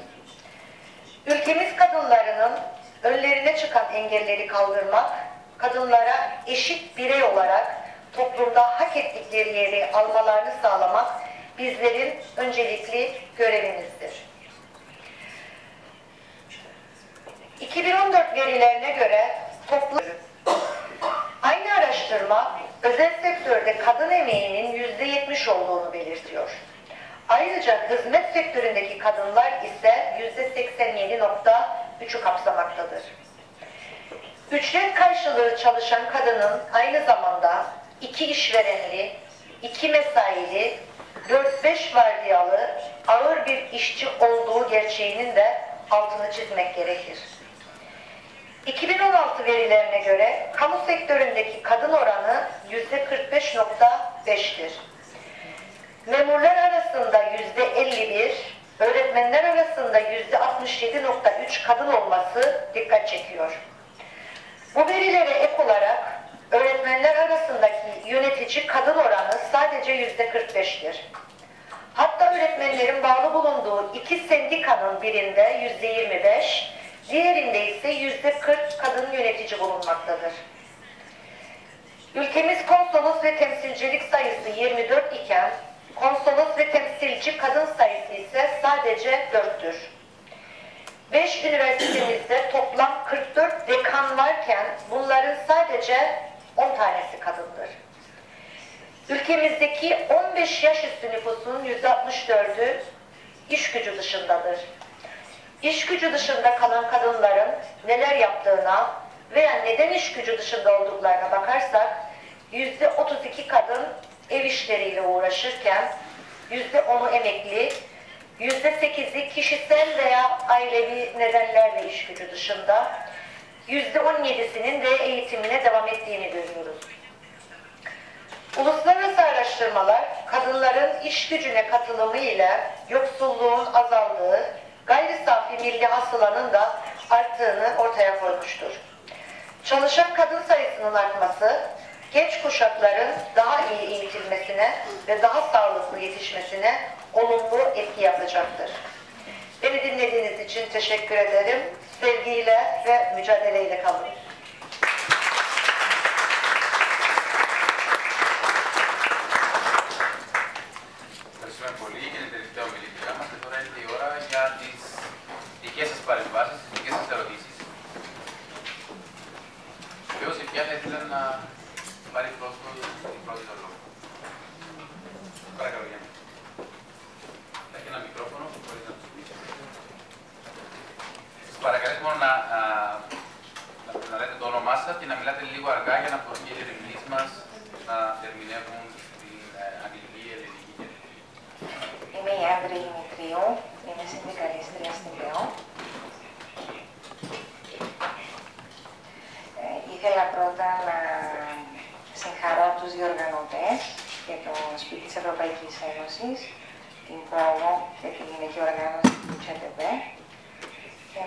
Ülkemiz kadınlarının önlerine çıkan engelleri kaldırmak, kadınlara eşit birey olarak toplumda hak ettikleri yeri almalarını sağlamak bizlerin öncelikli görevimizdir. 2014 verilerine göre aynı araştırma özel sektörde kadın emeğinin %70 olduğunu belirtiyor. Ayrıca hizmet sektöründeki kadınlar ise %87.3'ü kapsamaktadır. Ücret karşılığı çalışan kadının aynı zamanda 2 işverenli, 2 mesaili, 4-5 vardiyalı ağır bir işçi olduğu gerçeğinin de altını çizmek gerekir. 2016 verilerine göre kamu sektöründeki kadın oranı %45.5'tir. Memurlar arasında %51, öğretmenler arasında %67.3 kadın olması dikkat çekiyor. Bu verilere ek olarak öğretmenler arasındaki yönetici kadın oranı sadece %45'tir. Hatta öğretmenlerin bağlı bulunduğu 2 sendikanın birinde %25, diğerinde ise %40 kadın yönetici bulunmaktadır. Ülkemiz konsolos ve temsilcilik sayısı 24 iken, konsolos ve temsilci kadın sayısı ise sadece 4'tür. 5 üniversitemizde toplam 44 dekan varken bunların sadece 10 tanesi kadındır. Ülkemizdeki 15 yaş üstü nüfusun %64'ü iş gücü dışındadır. İş gücü dışında kalan kadınların neler yaptığına veya neden iş gücü dışında olduklarına bakarsak %32 kadın ev işleriyle uğraşırken %10'u emekli, %8'i kişisel veya ailevi nedenlerle iş gücü dışında, %17'sinin de eğitimine devam ettiğini görüyoruz. Uluslararası araştırmalar, kadınların iş gücüne katılımı ile yoksulluğun azaldığı, gayri safi milli hasılanın da arttığını ortaya koymuştur. Çalışan kadın sayısının artması, genç kuşakların daha iyi eğitilmesine ve daha sağlıklı yetişmesine olumlu etki yapacaktır. Beni dinlediğiniz için teşekkür ederim. Sevgiyle ve mücadeleyle kalın. Ευχαριστούμε πολύ για την τελευταία ομιλία μας και τώρα είναι η ώρα για τις δικές σας παρεμβάσεις, τις δικές σας ερωτήσεις. Βεβαίως, η ποια θα ήθελα να πάρει πρώτη το λόγο. Παρακαλώ, Γιάννη. Θα έχει ένα μικρόφωνο που μπορείτε να το πείτε. Σας παρακαλώ μόνο να λέτε το όνομά σας και να μιλάτε λίγο αργά για να μπορούν και οι διερμηνείς μας να ερμηνεύουν στην αγγλική ή ελληνική. Είμαι η Άντρη Δημητρίου, είμαι συνδικαλίστρια στην ΠΕΟ. Ήθελα πρώτα να συγχαρώ τους διοργανωτές και το Σπίτι της Ευρωπαϊκής Ένωσης, την ΠΟΓΟ και τη γυναική οργάνωση του ΤΣΕΤΕΠ και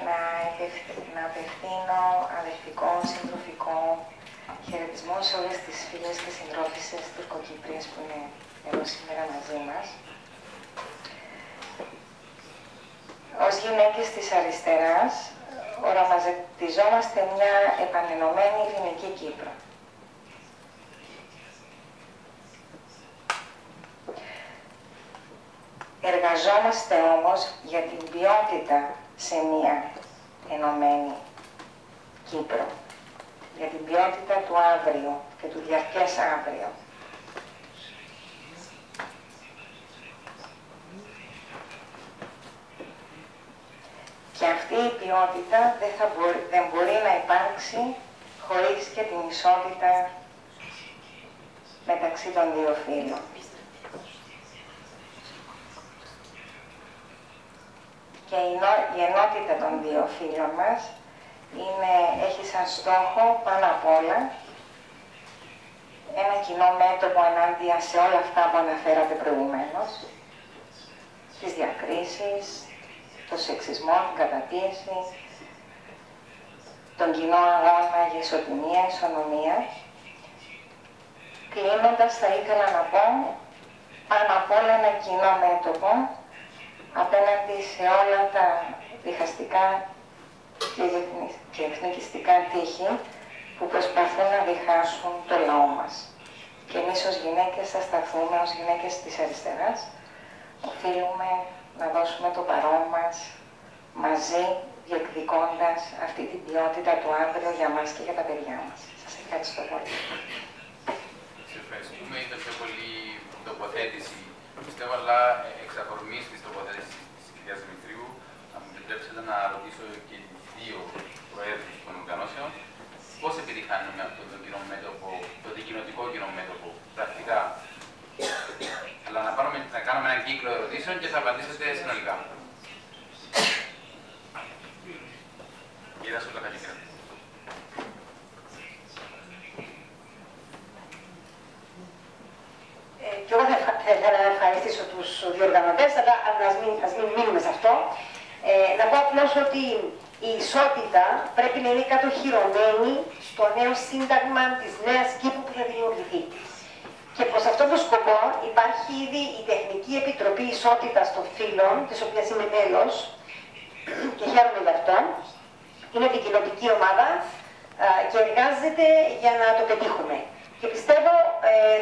να απευθύνω αδελφικό, συντροφικό χαιρετισμό σε όλες τις φίλες και συντρόφισσες Τουρκοκύπριες που είναι εδώ σήμερα μαζί μας. Ως γυναίκες της αριστεράς, οραματιζόμαστε μια επανενωμένη ελληνική Κύπρο. Εργαζόμαστε όμως για την ποιότητα σε μια ενωμένη Κύπρο. Για την ποιότητα του αύριο και του διαρκές αύριο. Και αυτή η ποιότητα δεν μπορεί να υπάρξει χωρίς και την ισότητα μεταξύ των δύο φύλων. Και η ενότητα των δύο φύλων μας έχει σαν στόχο πάνω απ' όλα ένα κοινό μέτωπο ενάντια σε όλα αυτά που αναφέρατε προηγουμένως, τις διακρίσεις, το σεξισμό, την καταπίεση, τον κοινό αγώνα για ισοτιμία, ισονομία. Κλείνοντας, θα ήθελα να πω πάνω απ' όλα ένα κοινό μέτωπο απέναντι σε όλα τα διχαστικά και εθνικιστικά τείχη που προσπαθούν να διχάσουν το λαό μας. Και εμείς ως γυναίκες θα σταθούμε, ως γυναίκες της αριστεράς, οφείλουμε να δώσουμε το παρόν μας μαζί, διεκδικώντας αυτή την ποιότητα του αύριο για μας και για τα παιδιά μας. Σας ευχαριστώ πολύ. τοποθέτηση, πιστεύω, αλλά εξ αφορμής της τοποθέτησης της κυρίας Δημητρίου, να μου επιτρέψετε να ρωτήσω και δύο προέδρους των οργανώσεων, πώς επιτυχάνουμε αυτό το κοινό μέτωπο, το δικοινοτικό κοινό μέτωπο, πρακτικά. Αλλά να κάνουμε έναν κύκλο ερωτήσεων και θα απαντήσετε συνολικά. Κυρία Σουλακάκη. Και εγώ θα ήθελα να ευχαριστήσω τους διοργανωτές, αλλά ας μην μείνουμε σε αυτό. Να πω απλώς ότι η ισότητα πρέπει να είναι κατοχυρωμένη στο νέο σύνταγμα της Νέας Κύπρου που θα δημιουργηθεί. Και προς αυτόν τον σκοπό υπάρχει ήδη η Τεχνική Επιτροπή Ισότητας των Φύλων, της οποίας είμαι μέλος και χαίρομαι γι' αυτό. Είναι δικοινοτική ομάδα και εργάζεται για να το πετύχουμε. Και πιστεύω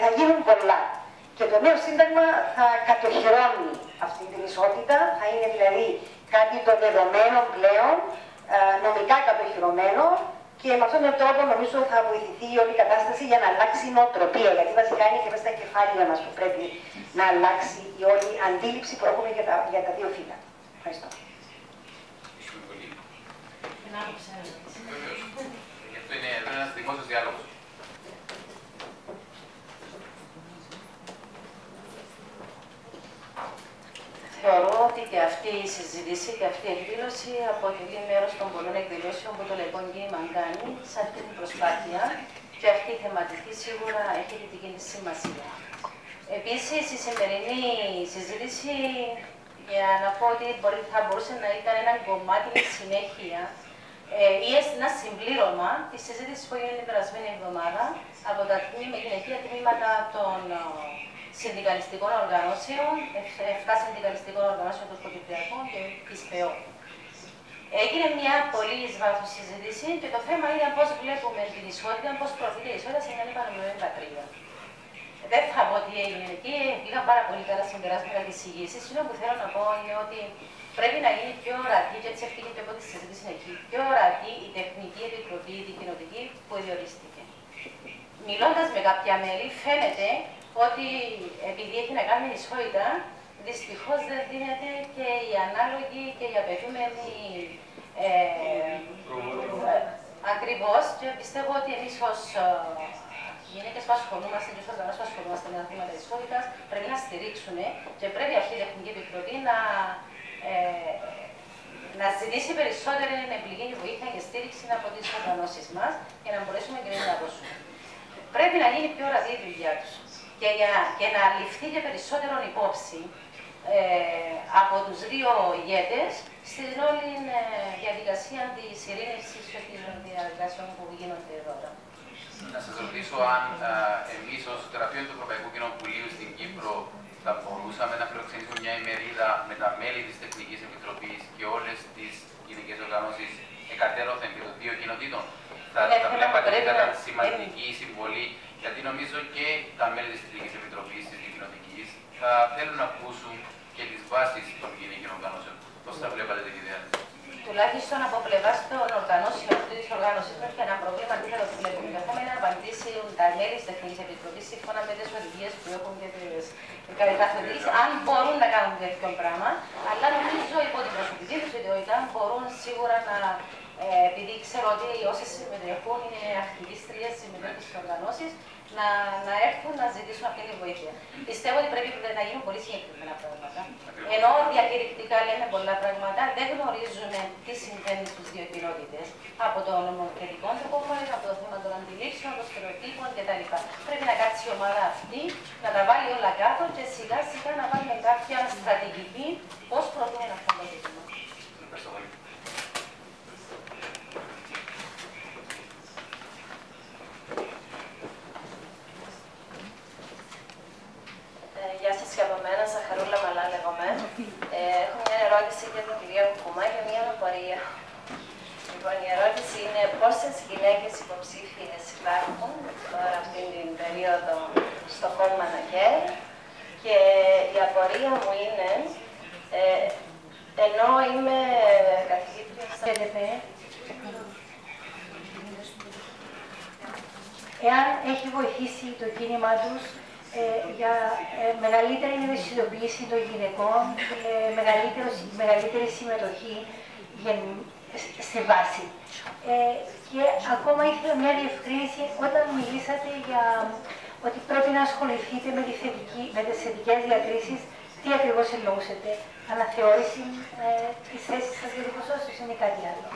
θα γίνουν πολλά. Και το νέο σύνταγμα θα κατοχυρώνει αυτή την ισότητα, θα είναι δηλαδή κάτι το δεδομένο πλέον, νομικά κατοχυρωμένο, και με αυτόν τον τρόπο νομίζω θα βοηθηθεί η όλη η κατάσταση για να αλλάξει η νοοτροπία, γιατί βασικά είναι και μέσα στα κεφάλια μας που πρέπει να αλλάξει η όλη αντίληψη που έχουμε για τα δύο φύλλα. Ευχαριστώ. Αυτό είναι ένας δημόσιος διάλογος. Θεωρώ ότι και αυτή η συζήτηση και αυτή η εκδήλωση αποτελεί μέρος των πολλών εκδηλώσεων που το Λαϊκό Κίνημα κάνει σε αυτή την προσπάθεια, και αυτή η θεματική σίγουρα έχει δική της σημασία. Επίσης, η σημερινή συζήτηση, για να πω ότι θα μπορούσε να ήταν ένα κομμάτι της συνέχεια ή ένα συμπλήρωμα της συζήτησης που έγινε την περασμένη εβδομάδα από τα γυναικεία τμήματα των συνδικαλιστικών οργανώσεων, 7 συνδικαλιστικών οργανώσεων των Σκοπιπριακών και της ΠΕΟ. Έγινε μια πολύ εις βάθος συζήτηση και το θέμα είναι πώς βλέπουμε την ισότητα, πώς προωθείται η ισότητα σε μια επανομοιωμένη πατρίδα. Δεν θα πω τι έγινε εκεί, πήγαν πάρα πολύ καλά συμπεράσματα της εισηγήσης. Αυτό που θέλω να πω είναι ότι πρέπει να γίνει πιο ορατή, και έτσι έφυγε και από τη συζήτηση εκεί, πιο ορατή η Τεχνική Επιτροπή, η δικοινοτική που διορίστηκε. Μιλώντας με κάποια μέλη, φαίνεται ότι επειδή έχει να κάνει με ισότητα, δυστυχώς δεν δίνεται και η ανάλογη και η απαιτούμενη ακριβώς, και πιστεύω ότι εμείς ως γυναίκες που ασχολούμαστε και ως οργανώσεις που ασχολούμαστε με τα θέματα ισότητας πρέπει να στηρίξουμε και πρέπει αυτή η Τεχνική Επιτροπή να ζητήσει περισσότερη εμπλοκή βοήθεια και στήριξη από τις οργανώσεις μας για να μπορέσουμε και να δώσουμε. Πρέπει να γίνει πιο ορατή η δουλειά τους και να ληφθεί και περισσότερο υπόψη από τους δύο ηγέτες στην όλη διαδικασία της ειρήνευσης και των διαδικασιών που γίνονται εδώ. Να σας ρωτήσω αν εμείς ως Γραφείο του Ευρωπαϊκού Κοινοβουλίου στην Κύπρο θα μπορούσαμε να φιλοξενήσουμε μια ημερίδα με τα μέλη της Τεχνικής Επιτροπής και όλες τις γυναικές οργανώσεις εκατέρωθεν και των δύο κοινοτήτων. Θα βλέπατε ότι ήταν σημαντική συμβολή, γιατί νομίζω και τα μέλη της Τεχνικής Επιτροπής, της Δικοινοτικής, θα θέλουν να ακούσουν και τις βάσεις των γυναικών οργανώσεων. Πώς θα βλέπατε την ιδέα της? Τουλάχιστον από πλευράς των οργανώσεων αυτή τη οργάνωση υπάρχει ένα πρόβλημα αντίθετο που βλέπουμε. Το θέμα είναι να απαντήσουν τα μέλη τη Τεχνική Επιτροπή σύμφωνα με τι οδηγίε που έχουν και τι καθοδηγήσει, αν μπορούν να κάνουν τέτοιο πράγμα. Αλλά νομίζω υπό την προσωπική του ιδιότητα μπορούν σίγουρα να. Επειδή ξέρω ότι όσοι συμμετέχουν είναι ακτιβίστριες, συμμετέχουν στις οργανώσεις, να έρθουν να ζητήσουν αυτή τη βοήθεια. Πιστεύω ότι πρέπει να γίνουν πολύ συγκεκριμένα πράγματα. Ενώ διακηρυκτικά λέμε πολλά πράγματα, δεν γνωρίζουμε τι συμβαίνει στους δύο κοινότητες από το νομοθετικό τροπόφωνο, από το θέμα των αντιλήψεων, των στερεοτύπων κτλ. Πρέπει να κάτσει η ομάδα αυτή, να τα βάλει όλα κάτω και σιγά σιγά να βάλουμε κάποια στρατηγική πώς προωθούμε αυτό το ζήτημα. Γεια σας και από μένα, Ζαχαρούλα Μαλά λέγομαι. Έχω μια ερώτηση για την κυρία Κουκουμά και μια απορία. Λοιπόν, η ερώτηση είναι πόσες γυναίκες υποψήφιες υπάρχουν τώρα αυτή την περίοδο στο κόμμα ΝΑΚΕΡ, και η απορία μου είναι, ενώ είμαι καθηγήτρια στα ΕΔΠΕ, εάν έχει βοηθήσει το κίνημα τους για μεγαλύτερη ευαισθητοποίηση των γυναικών, μεγαλύτερη συμμετοχή στη βάση. Και ακόμα ήθελα μια διευκρίνηση όταν μιλήσατε για ότι πρέπει να ασχοληθείτε με τις θετικές διακρίσεις. Τι ακριβώς εννοούσατε, αναθεώρηση της θέσης σας για την ποσόστοση ή κάτι άλλο?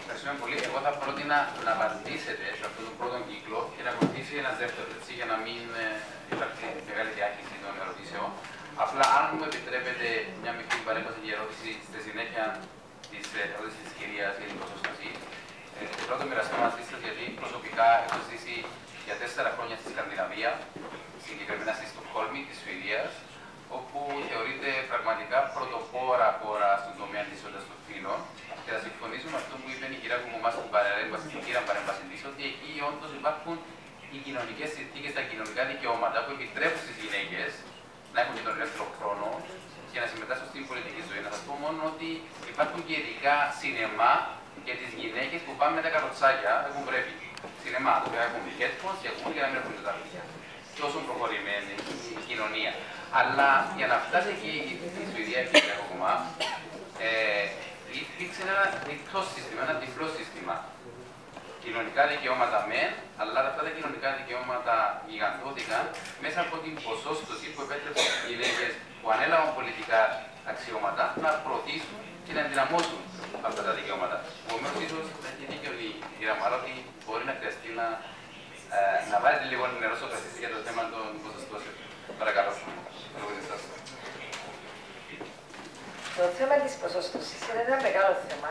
Ευχαριστούμε πολύ. Εγώ θα πρότεινα να απαντήσετε σε αυτόν τον πρώτο κύκλο και να ακολουθήσει ένας δεύτερος, έτσι, για να μην υπάρξει μεγάλη διάχυση των ερωτήσεων. Απλά, αν μου επιτρέπετε μια μικρή παρέμβαση για ερώτηση στη συνέχεια της ερώτησης της κυρίας για την ποσόστοση, πρώτον μοιραστώ μαζί σας γιατί προσωπικά έχω ζήσει για 4 χρόνια στη Σκανδιναβία, συγκεκριμένα στη Στοκχόλμη της Σουηδίας, όπου θεωρείται πραγματικά πρωτοπόρα χώρα στον τομέα της ισότητας των φύλων. Και θα συμφωνήσω με αυτό που είπε η κυρία Κουμουμά στην παρέμβαση της, ότι εκεί όντως υπάρχουν οι κοινωνικές συνθήκες, τα κοινωνικά δικαιώματα που επιτρέπουν στις γυναίκες να έχουν και τον ελεύθερο χρόνο και να συμμετάσχουν στην πολιτική ζωή. Να σας πω μόνο ότι υπάρχουν και ειδικά σινεμά για τις γυναίκες που πάνε με τα καροτσάκια, έχουν πρέπει. Σινεμά, το οποίο έχουν headphones και ακούν για να μην έχουν τα παιδιά. Τόσο προχωρημένη η κοινωνία. Αλλά για να φτάσει εκεί η Σουηδία και η Κουμουμά, υπήρξε ένα διπλό σύστημα, ένα διπλό σύστημα. Κοινωνικά δικαιώματα μεν, αλλά αυτά τα κοινωνικά δικαιώματα γιγαντώθηκαν μέσα από την ποσόστοση που επέτρεψε στις γυναίκες που ανέλαβαν πολιτικά αξιώματα να προωθήσουν και να ενδυναμώσουν αυτά τα δικαιώματα. Επομένως, ίσως έχει δίκιο η κυρία Μάρα ότι μπορεί να χρειαστεί να βάλετε λίγο νερό στο κρασί για το θέμα των ποσοστώσεων. Παρακαλώ. Το θέμα της ποσόστοσης είναι ένα μεγάλο θέμα.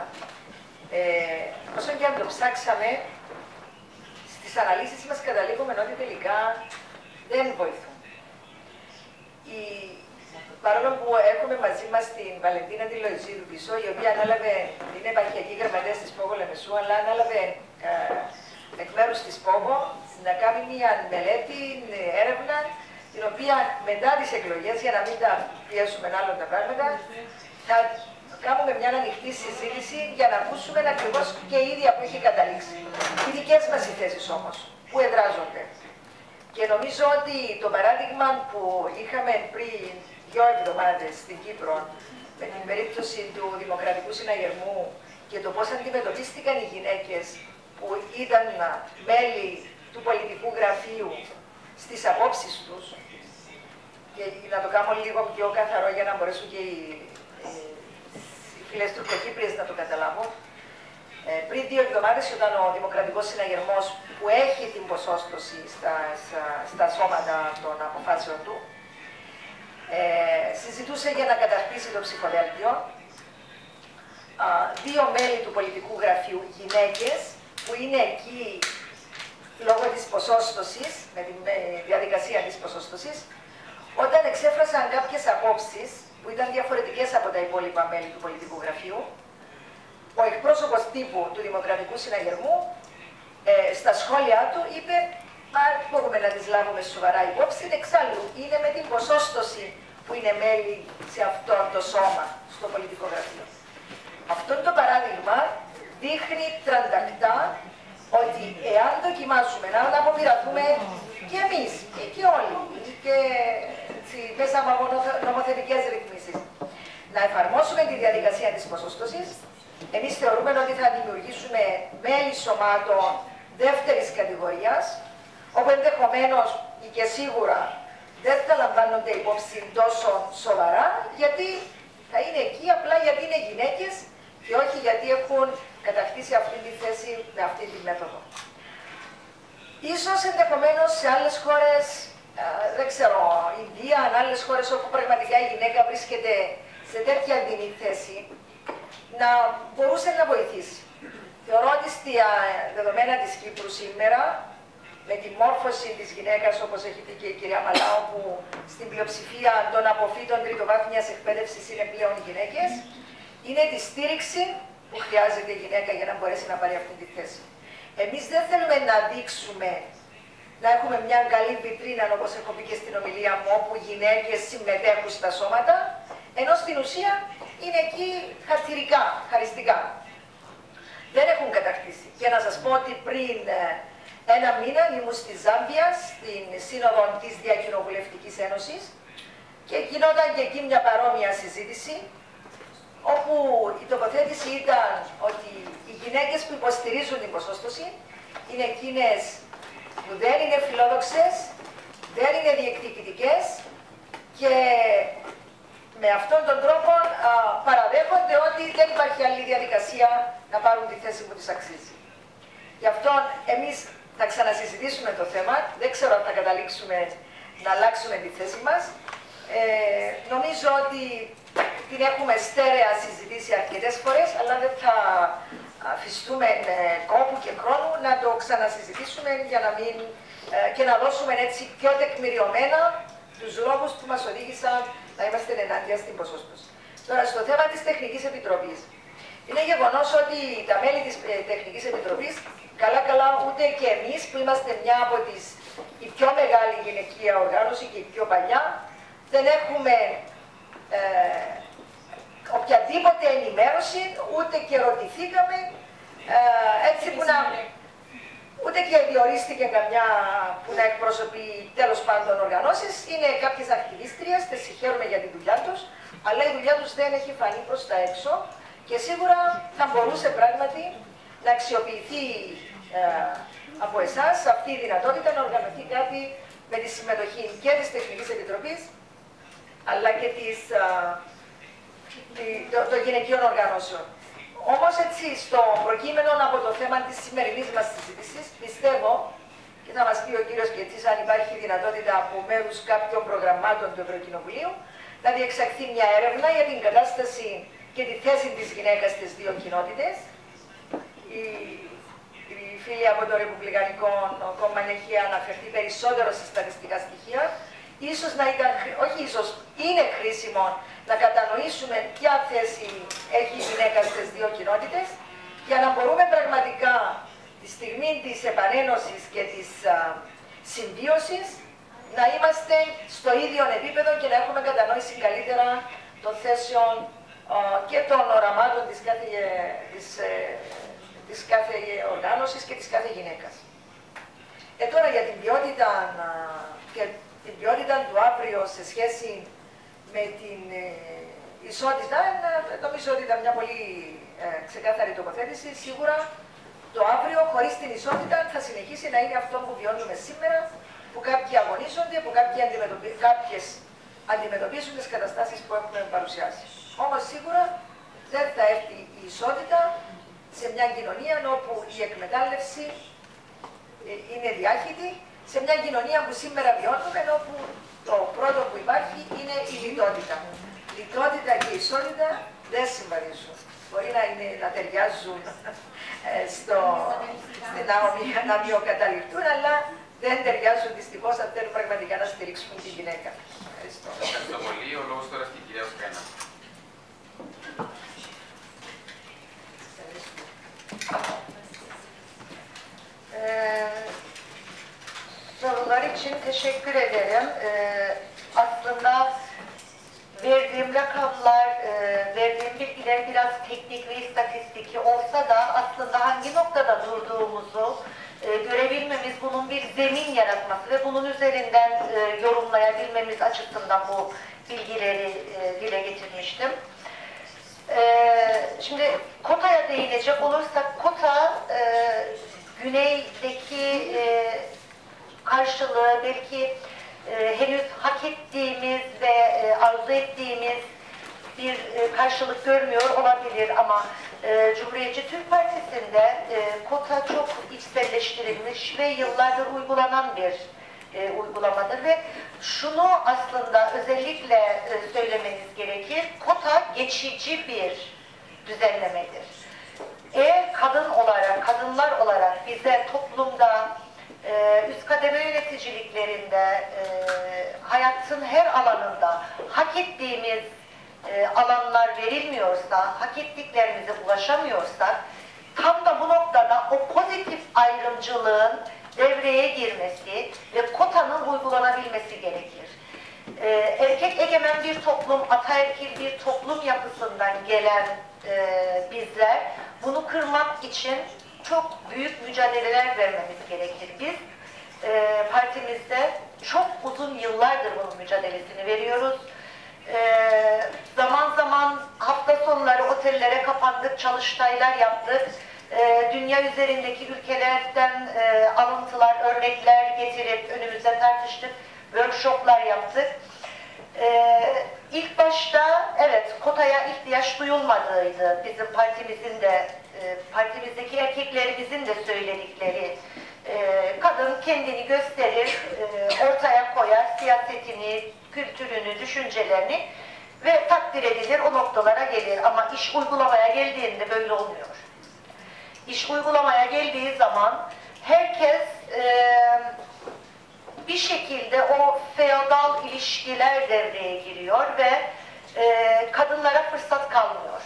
Όσο και αν το ψάξαμε, στις αναλύσεις μας καταλήγουμε ότι τελικά δεν βοηθούν. Παρόλο που έχουμε μαζί μας την Βαλεντίνα τη Λοϊζίδου πίσω, η οποία ανέλαβε, είναι επαρχιακή γραμματέας της Πόγο Λεμεσού, αλλά ανέλαβε εκ μέρους της Πόγο να κάνει μια μελέτη, έρευνα, την οποία μετά τις εκλογές, για να μην τα πιέσουμε άλλο τα πράγματα, θα κάνουμε μια ανοιχτή συζήτηση για να ακούσουμε ακριβώς και η ίδια που έχει καταλήξει. Οι δικές μας οι θέσεις όμως, που εδράζονται. Και νομίζω ότι το παράδειγμα που είχαμε πριν 2 εβδομάδες στην Κύπρο, με την περίπτωση του Δημοκρατικού Συναγερμού και το πώς αντιμετωπίστηκαν οι γυναίκες που ήταν μέλη του πολιτικού γραφείου στις απόψεις τους, και να το κάνω λίγο πιο καθαρό για να μπορέσουν και οι φίλες τουρκοκύπριες να το καταλάβουν. Πριν 2 εβδομάδες, όταν ο Δημοκρατικός Συναγερμός, που έχει την ποσόστοση στα σώματα των αποφάσεων του, συζητούσε για να καταρτήσει το ψηφοδέλτιο, 2 μέλη του πολιτικού γραφείου, γυναίκες, που είναι εκεί λόγω της ποσόστοσης, με τη διαδικασία της ποσόστοσης, όταν εξέφρασαν κάποιες απόψεις που ήταν διαφορετικές από τα υπόλοιπα μέλη του πολιτικού γραφείου, ο εκπρόσωπος τύπου του Δημοκρατικού Συναγερμού στα σχόλιά του είπε «Μα μπορούμε να τις λάβουμε σοβαρά υπόψη, εξάλλου είναι με την ποσόστοση που είναι μέλη σε αυτό το σώμα, στο πολιτικό γραφείο». Αυτό το παράδειγμα δείχνει τραντακτά ότι εάν δοκιμάσουμε να αποπειραθούμε και εμείς και όλοι και μέσα από νομοθετικές ρυθμίσεις να εφαρμόσουμε τη διαδικασία της ποσόστοσης, εμείς θεωρούμε ότι θα δημιουργήσουμε μέλη σωμάτων δεύτερης κατηγορίας, όπου ενδεχομένως και σίγουρα δεν θα λαμβάνονται υπόψη τόσο σοβαρά, γιατί θα είναι εκεί απλά γιατί είναι γυναίκες και όχι γιατί έχουν κατακτήσει αυτή τη θέση με αυτή τη μέθοδο. Ίσως ενδεχομένως σε άλλες χώρες, δεν ξέρω, Ινδία, αν άλλες χώρες όπου πραγματικά η γυναίκα βρίσκεται σε τέτοια δινή θέση, να μπορούσε να βοηθήσει. Θεωρώ ότι στα δεδομένα της Κύπρου σήμερα, με τη μόρφωση της γυναίκας, όπως έχει πει και η κυρία Μαλάου, που στην πλειοψηφία των αποφύτων τριτοβάθμιας εκπαίδευσης είναι πλέον γυναίκες, είναι τη στήριξη που χρειάζεται η γυναίκα για να μπορέσει να πάρει αυτή τη θέση. Εμείς δεν θέλουμε να δείξουμε, να έχουμε μια καλή βιτρίνα, όπως έχω πει και στην ομιλία μου, όπου γυναίκες συμμετέχουν στα σώματα, ενώ στην ουσία είναι εκεί χαριστικά. Δεν έχουν κατακτήσει. Και να σας πω ότι πριν ένα μήνα ήμουν στη Ζάμπια, στην Σύνοδο της Διακοινοβουλευτικής Ένωσης και γινόταν και εκεί μια παρόμοια συζήτηση, όπου η τοποθέτηση ήταν ότι οι γυναίκες που υποστηρίζουν την ποσόστοση είναι εκείνες που δεν είναι φιλόδοξες, δεν είναι διεκδικητικές και με αυτόν τον τρόπο παραδέχονται ότι δεν υπάρχει άλλη διαδικασία να πάρουν τη θέση που τους αξίζει. Γι' αυτό εμείς θα ξανασυζητήσουμε το θέμα, δεν ξέρω αν θα καταλήξουμε να αλλάξουμε τη θέση μας. Νομίζω ότι την έχουμε στέρεα συζητήσει αρκετές φορές, αλλά δεν θα αφιστούμε κόπου και χρόνου να το ξανασυζητήσουμε για να μην, και να δώσουμε έτσι πιο τεκμηριωμένα τους λόγους που μας οδήγησαν να είμαστε ενάντια στην ποσόστοση. Τώρα, στο θέμα της Τεχνικής Επιτροπής. Είναι γεγονός ότι τα μέλη της Τεχνικής Επιτροπής, καλά-καλά ούτε και εμείς που είμαστε μια από τις η πιο μεγάλη γυναικεία οργάνωση και η πιο παλιά, δεν έχουμε οποιαδήποτε ενημέρωση, ούτε και ρωτηθήκαμε, έτσι που να... Ούτε και διορίστηκε καμιά που να εκπροσωπεί τέλος πάντων οργανώσεις. Είναι κάποιες ακτιβίστριες, τις συγχαίρουμε για τη δουλειά τους, αλλά η δουλειά τους δεν έχει φανεί προς τα έξω και σίγουρα θα μπορούσε πράγματι να αξιοποιηθεί από εσάς αυτή η δυνατότητα να οργανωθεί κάτι με τη συμμετοχή και της Τεχνικής Επιτροπής αλλά και των γυναικείων οργανώσεων. Όμως έτσι στο προκείμενο από το θέμα της σημερινής μας συζήτησης πιστεύω και θα μας πει ο κύριος Κετσής αν υπάρχει δυνατότητα από μέρους κάποιων προγραμμάτων του Ευρωκοινοβουλίου να διεξαχθεί μια έρευνα για την κατάσταση και τη θέση της γυναίκας στις δύο κοινότητες. Η φίλη από το Ρεπουμπλικανικό Κόμμα έχει αναφερθεί περισσότερο σε στατιστικά στοιχεία. Ίσως να ήταν, όχι ίσως, είναι χρήσιμο να κατανοήσουμε ποια θέση έχει η γυναίκα στις δύο κοινότητες για να μπορούμε πραγματικά τη στιγμή της επανένωσης και της συμβίωσης να είμαστε στο ίδιο επίπεδο και να έχουμε κατανόηση καλύτερα των θέσεων και των οραμάτων της κάθε οργάνωσης και της κάθε γυναίκας. Τώρα για την ποιότητα και την ποιότητα του αύριο σε σχέση με την ισότητα, νομίζω ότι ήταν μια πολύ ξεκάθαρη τοποθέτηση. Σίγουρα το αύριο χωρίς την ισότητα θα συνεχίσει να είναι αυτό που βιώνουμε σήμερα, που κάποιοι αγωνίζονται, που κάποιες αντιμετωπίζουν τις καταστάσεις που έχουμε παρουσιάσει. Όμως σίγουρα δεν θα έρθει η ισότητα σε μια κοινωνία όπου η εκμετάλλευση είναι διάχυτη, σε μια κοινωνία που σήμερα βιώνουμε, όπου το πρώτο που υπάρχει είναι η λιτότητα. Λιτότητα και ισότητα δεν συμβαδίζουν. Μπορεί να ταιριάζουν να μειοκαταληφθούν, αλλά δεν ταιριάζουν δυστυχώς αν θέλουν πραγματικά να στηρίξουν τη γυναίκα. Ευχαριστώ. Ευχαριστώ πολύ. Ο λόγος τώρα στην κυρία Σκένα. Sorular için teşekkür ederim. Aslında verdiğim rakamlar, verdiğim bilgiler biraz teknik ve istatistiki olsa da aslında hangi noktada durduğumuzu görebilmemiz, bunun bir zemin yaratması ve bunun üzerinden yorumlayabilmemiz açısından bu bilgileri dile getirmiştim. Şimdi kotaya değinecek olursak, kota güneydeki karşılığı belki henüz hak ettiğimiz ve arzu ettiğimiz bir karşılık görmüyor olabilir ama Cumhuriyetçi Türk Partisi'nde kota çok içselleştirilmiş ve yıllardır uygulanan bir uygulamadır ve şunu aslında özellikle söylemeniz gerekir, kota geçici bir düzenlemedir. Eğer kadınlar olarak bize toplumda üst kademe yöneticiliklerinde, hayatın her alanında hak ettiğimiz alanlar verilmiyorsa, hak ettiklerimize ulaşamıyorsak, tam da bu noktada o pozitif ayrımcılığın devreye girmesi ve kotanın uygulanabilmesi gerekir. Erkek egemen bir toplum, ataerkil bir toplum yapısından gelen bizler bunu kırmak için çok büyük mücadeleler vermemiz gerekir. Biz partimizde çok uzun yıllardır bunun mücadelesini veriyoruz. Zaman zaman hafta sonları otellere kapandık, çalıştaylar yaptık. Dünya üzerindeki ülkelerden alıntılar, örnekler getirip önümüze tartıştık, workshoplar yaptık. İlk başta evet kotaya ihtiyaç duyulmadığıydı bizim partimizin de, partimizdeki erkeklerimizin de söyledikleri. Kadın kendini gösterir, ortaya koyar, siyasetini, kültürünü, düşüncelerini ve takdir edilir, o noktalara gelir. Ama iş uygulamaya geldiğinde böyle olmuyor. İş uygulamaya geldiği zaman herkes bir şekilde o feodal ilişkiler devreye giriyor ve kadınlara fırsat kalmıyor.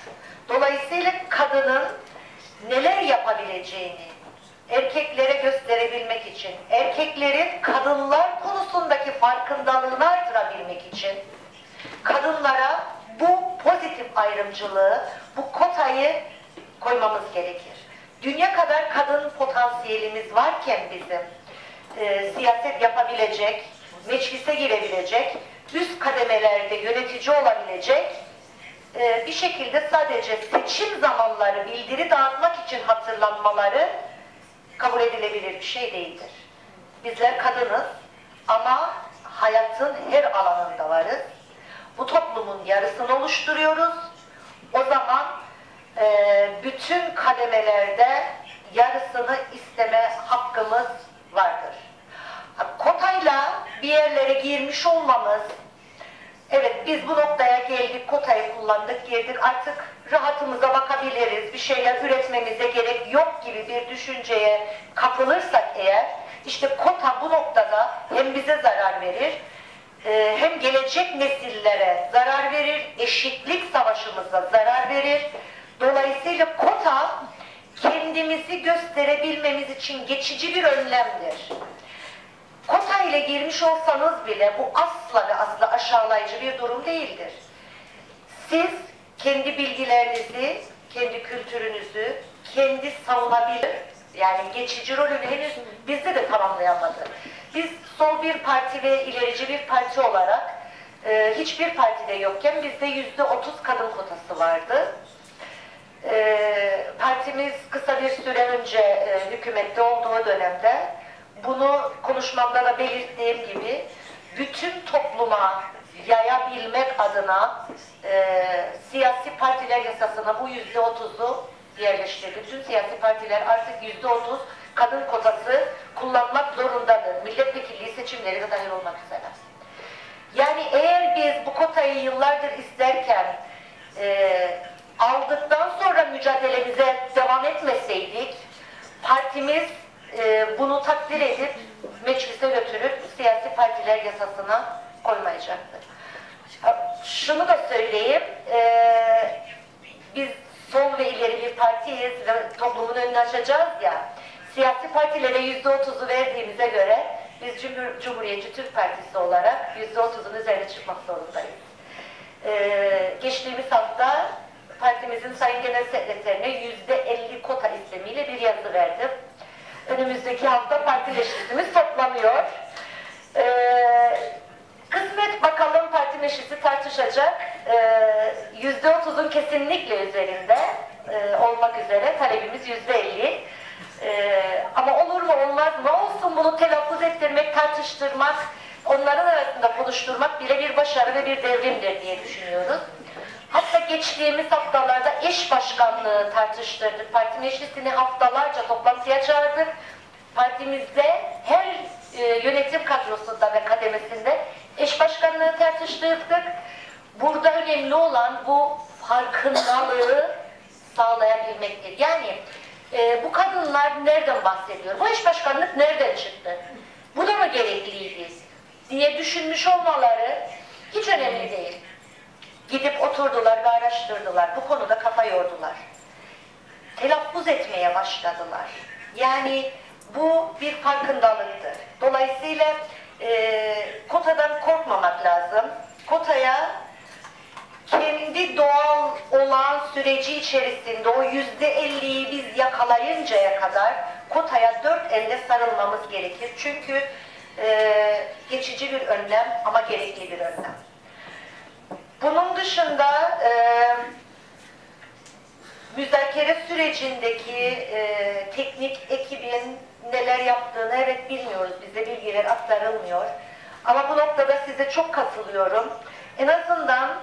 Dolayısıyla kadının neler yapabileceğini erkeklere gösterebilmek için, erkeklerin kadınlar konusundaki farkındalığını artırabilmek için kadınlara bu pozitif ayrımcılığı, bu kotayı koymamız gerekir. Dünya kadar kadın potansiyelimiz varken bizim siyaset yapabilecek, meclise girebilecek, üst kademelerde yönetici olabilecek, bir şekilde sadece seçim zamanları bildiri dağıtmak için hatırlanmaları kabul edilebilir bir şey değildir. Bizler kadınız ama hayatın her alanında varız. Bu toplumun yarısını oluşturuyoruz. O zaman bütün kademelerde yarısını isteme hakkımız vardır. Kotayla bir yerlere girmiş olmamız, evet biz bu noktaya geldik, kotayı kullandık, girdik, artık rahatımıza bakabiliriz, bir şeyler üretmemize gerek yok gibi bir düşünceye kapılırsak eğer, işte kota bu noktada hem bize zarar verir, hem gelecek nesillere zarar verir, eşitlik savaşımıza zarar verir. Dolayısıyla kota kendimizi gösterebilmemiz için geçici bir önlemdir. Kota ile girmiş olsanız bile bu asla ve asla aşağılayıcı bir durum değildir. Siz kendi bilgilerinizi, kendi kültürünüzü, kendi savunabilir, yani geçici rolünü henüz bizde de tamamlayamadı. Biz sol bir parti ve ilerici bir parti olarak hiçbir partide yokken bizde %30 kadın kotası vardı. Partimiz kısa bir süre önce hükümette olduğu dönemde bunu konuşmamda da belirttiğim gibi bütün topluma yayabilmek adına siyasi partiler yasasına bu %30'u yerleştirdi. Bütün siyasi partiler artık %30 kadın kotası kullanmak zorundadır. Milletvekilliği seçimleri de dahil olmak üzere. Yani eğer biz bu kotayı yıllardır isterken aldıktan sonra mücadelemize devam etmeseydik, partimiz bunu takdir edip meclise götürüp siyasi partiler yasasına koymayacaktır. Şunu da söyleyeyim, biz sol ve ileri bir partiyiz ve toplumun önünü açacağız ya, siyasi partilere %30'u verdiğimize göre biz Cumhuriyetçi Türk Partisi olarak %30'un üzerine çıkmak zorundayız. Geçtiğimiz hafta partimizin Sayın Genel Sekreterine %50 kota istemiyle bir yazı verdim. Önümüzdeki hafta parti meclisimiz toplanıyor. Kısmet bakalım parti meclisi tartışacak. %30'un kesinlikle üzerinde olmak üzere talebimiz %50. Ama olur mu olmaz mı olsun, bunu telaffuz ettirmek, tartıştırmak, onların arasında konuşturmak bile bir başarı ve bir devrimdir diye düşünüyoruz. Hatta geçtiğimiz haftalarda eş başkanlığı tartıştırdık. Parti meclisini haftalarca toplantıya çağırdık. Partimizde her yönetim kadrosunda ve kademesinde eş başkanlığı tartıştırdık. Burada önemli olan bu farkındalığı sağlayabilmektir. Yani bu kadınlar nereden bahsediyor? Bu eş başkanlık nereden çıktı? Bu da mı gerekliydi diye düşünmüş olmaları hiç önemli değil. Gidip oturdular ve araştırdılar. Bu konuda kafa yordular. Telaffuz etmeye başladılar. Yani bu bir farkındalıktır. Dolayısıyla kotadan korkmamak lazım. Kotaya kendi doğal olan süreci içerisinde o %50'yi biz yakalayıncaya kadar kotaya dört elle sarılmamız gerekir. Çünkü geçici bir önlem ama gerekli bir önlem. Bunun dışında müzakere sürecindeki teknik ekibin neler yaptığını evet bilmiyoruz. Bize bilgiler aktarılmıyor. Ama bu noktada size çok katılıyorum. En azından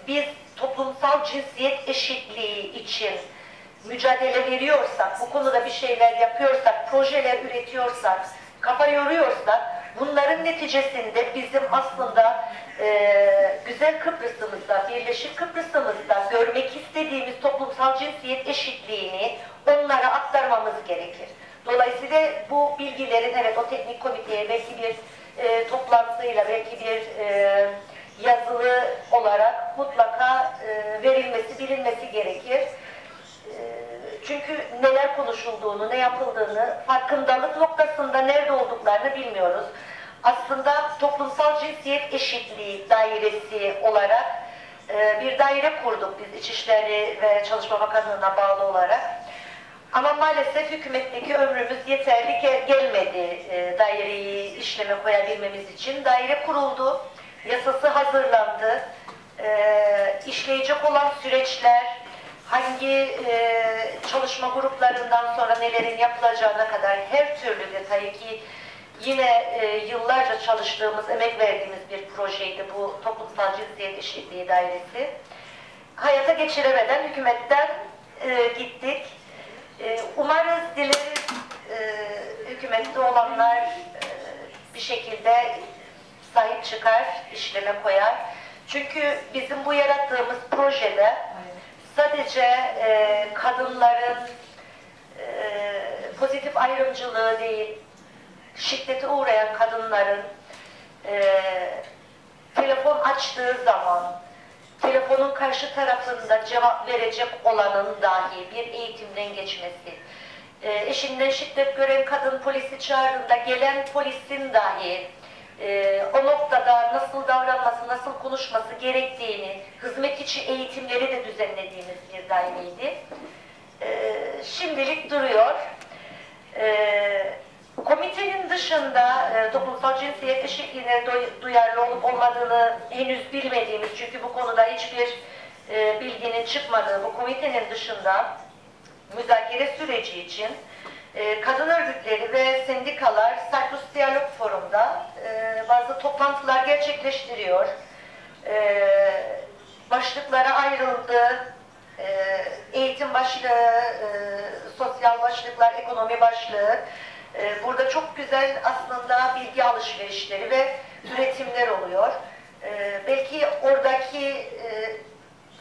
biz toplumsal cinsiyet eşitliği için mücadele veriyorsak, bu konuda bir şeyler yapıyorsak, projeler üretiyorsak, kafa yoruyorsak, bunların neticesinde bizim aslında güzel Kıbrıs'ımızda, Birleşik Kıbrıs'ımızda görmek istediğimiz toplumsal cinsiyet eşitliğini onlara aktarmamız gerekir. Dolayısıyla bu bilgilerin evet o teknik komiteye belki bir toplantıyla, belki bir yazılı olarak mutlaka verilmesi, bilinmesi gerekir. Çünkü neler konuşulduğunu, ne yapıldığını, farkındalık noktasında nerede olduklarını bilmiyoruz. Aslında toplumsal cinsiyet eşitliği dairesi olarak bir daire kurduk biz İçişleri ve Çalışma Bakanlığı'na bağlı olarak. Ama maalesef hükümetteki ömrümüz yeterli gelmedi daireyi işleme koyabilmemiz için. Daire kuruldu, yasası hazırlandı, işleyecek olan süreçler, hangi çalışma gruplarından sonra nelerin yapılacağına kadar her türlü detayı ki yine yıllarca çalıştığımız, emek verdiğimiz bir projeydi bu Toplumsal Cinsiyet Eşitliği Dairesi. Hayata geçiremeden hükümetten gittik. Umarız, dileriz hükümette olanlar bir şekilde sahip çıkar, işleme koyar. Çünkü bizim bu yarattığımız projede sadece kadınların pozitif ayrımcılığı değil, şiddete uğrayan kadınların telefon açtığı zaman telefonun karşı tarafında cevap verecek olanın dahi bir eğitimden geçmesi, eşinden şiddet gören kadın polisi çağırdığında gelen polisin dahi o noktada nasıl davranması, nasıl konuşması gerektiğini, hizmet içi eğitimleri de düzenlediğimiz bir daireydi. Şimdilik duruyor. Komitenin dışında toplumsal cinsiyet eşitliğine duyarlı olup olmadığını henüz bilmediğimiz, çünkü bu konuda hiçbir bilginin çıkmadığı bu komitenin dışında müzakere süreci için kadın örgütleri ve sendikalar Cyprus Diyalog Forum'da bazı toplantılar gerçekleştiriyor. Başlıklara ayrıldı. Eğitim başlığı, sosyal başlıklar, ekonomi başlığı. Burada çok güzel aslında bilgi alışverişleri ve üretimler oluyor. Belki oradaki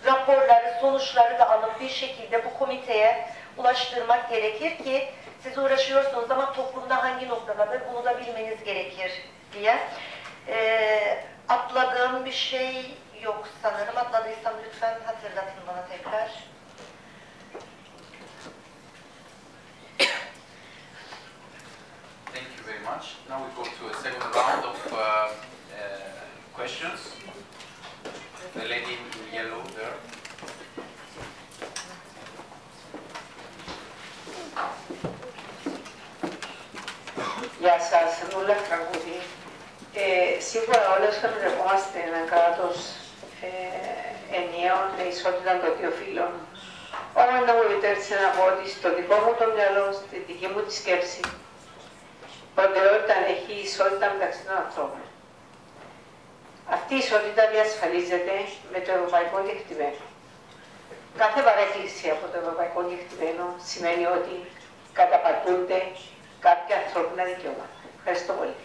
raporları, sonuçları da alıp bir şekilde bu komiteye ulaştırmak gerekir ki siz uğraşıyorsunuz ama toplumda hangi noktadadır bunu da bilmeniz gerekir diye. Atladığım bir şey yok sanırım. Atladıysam lütfen hatırlatın bana tekrar. Thank you very much. Now we go to a second round of questions. The lady in yellow there. Γεια σας, Νούλα Τραγούδη. Σίγουρα όλες ονειρευόμαστε έναν κράτος ενιαίο με ισότητα των δύο φύλων. Όμως να μου επιτρέψετε να πω ότι στο δικό μου το μυαλό, στη δική μου τη σκέψη, προτεραιότητα έχει η ισότητα μεταξύ των ανθρώπων. Αυτή η ισότητα διασφαλίζεται με το ευρωπαϊκό κεκτημένο. Κάθε παρέκκληση από το ευρωπαϊκό κεκτημένο σημαίνει ότι καταπατούνται κάποια ανθρώπινα δικαιώματα. Ευχαριστώ πολύ.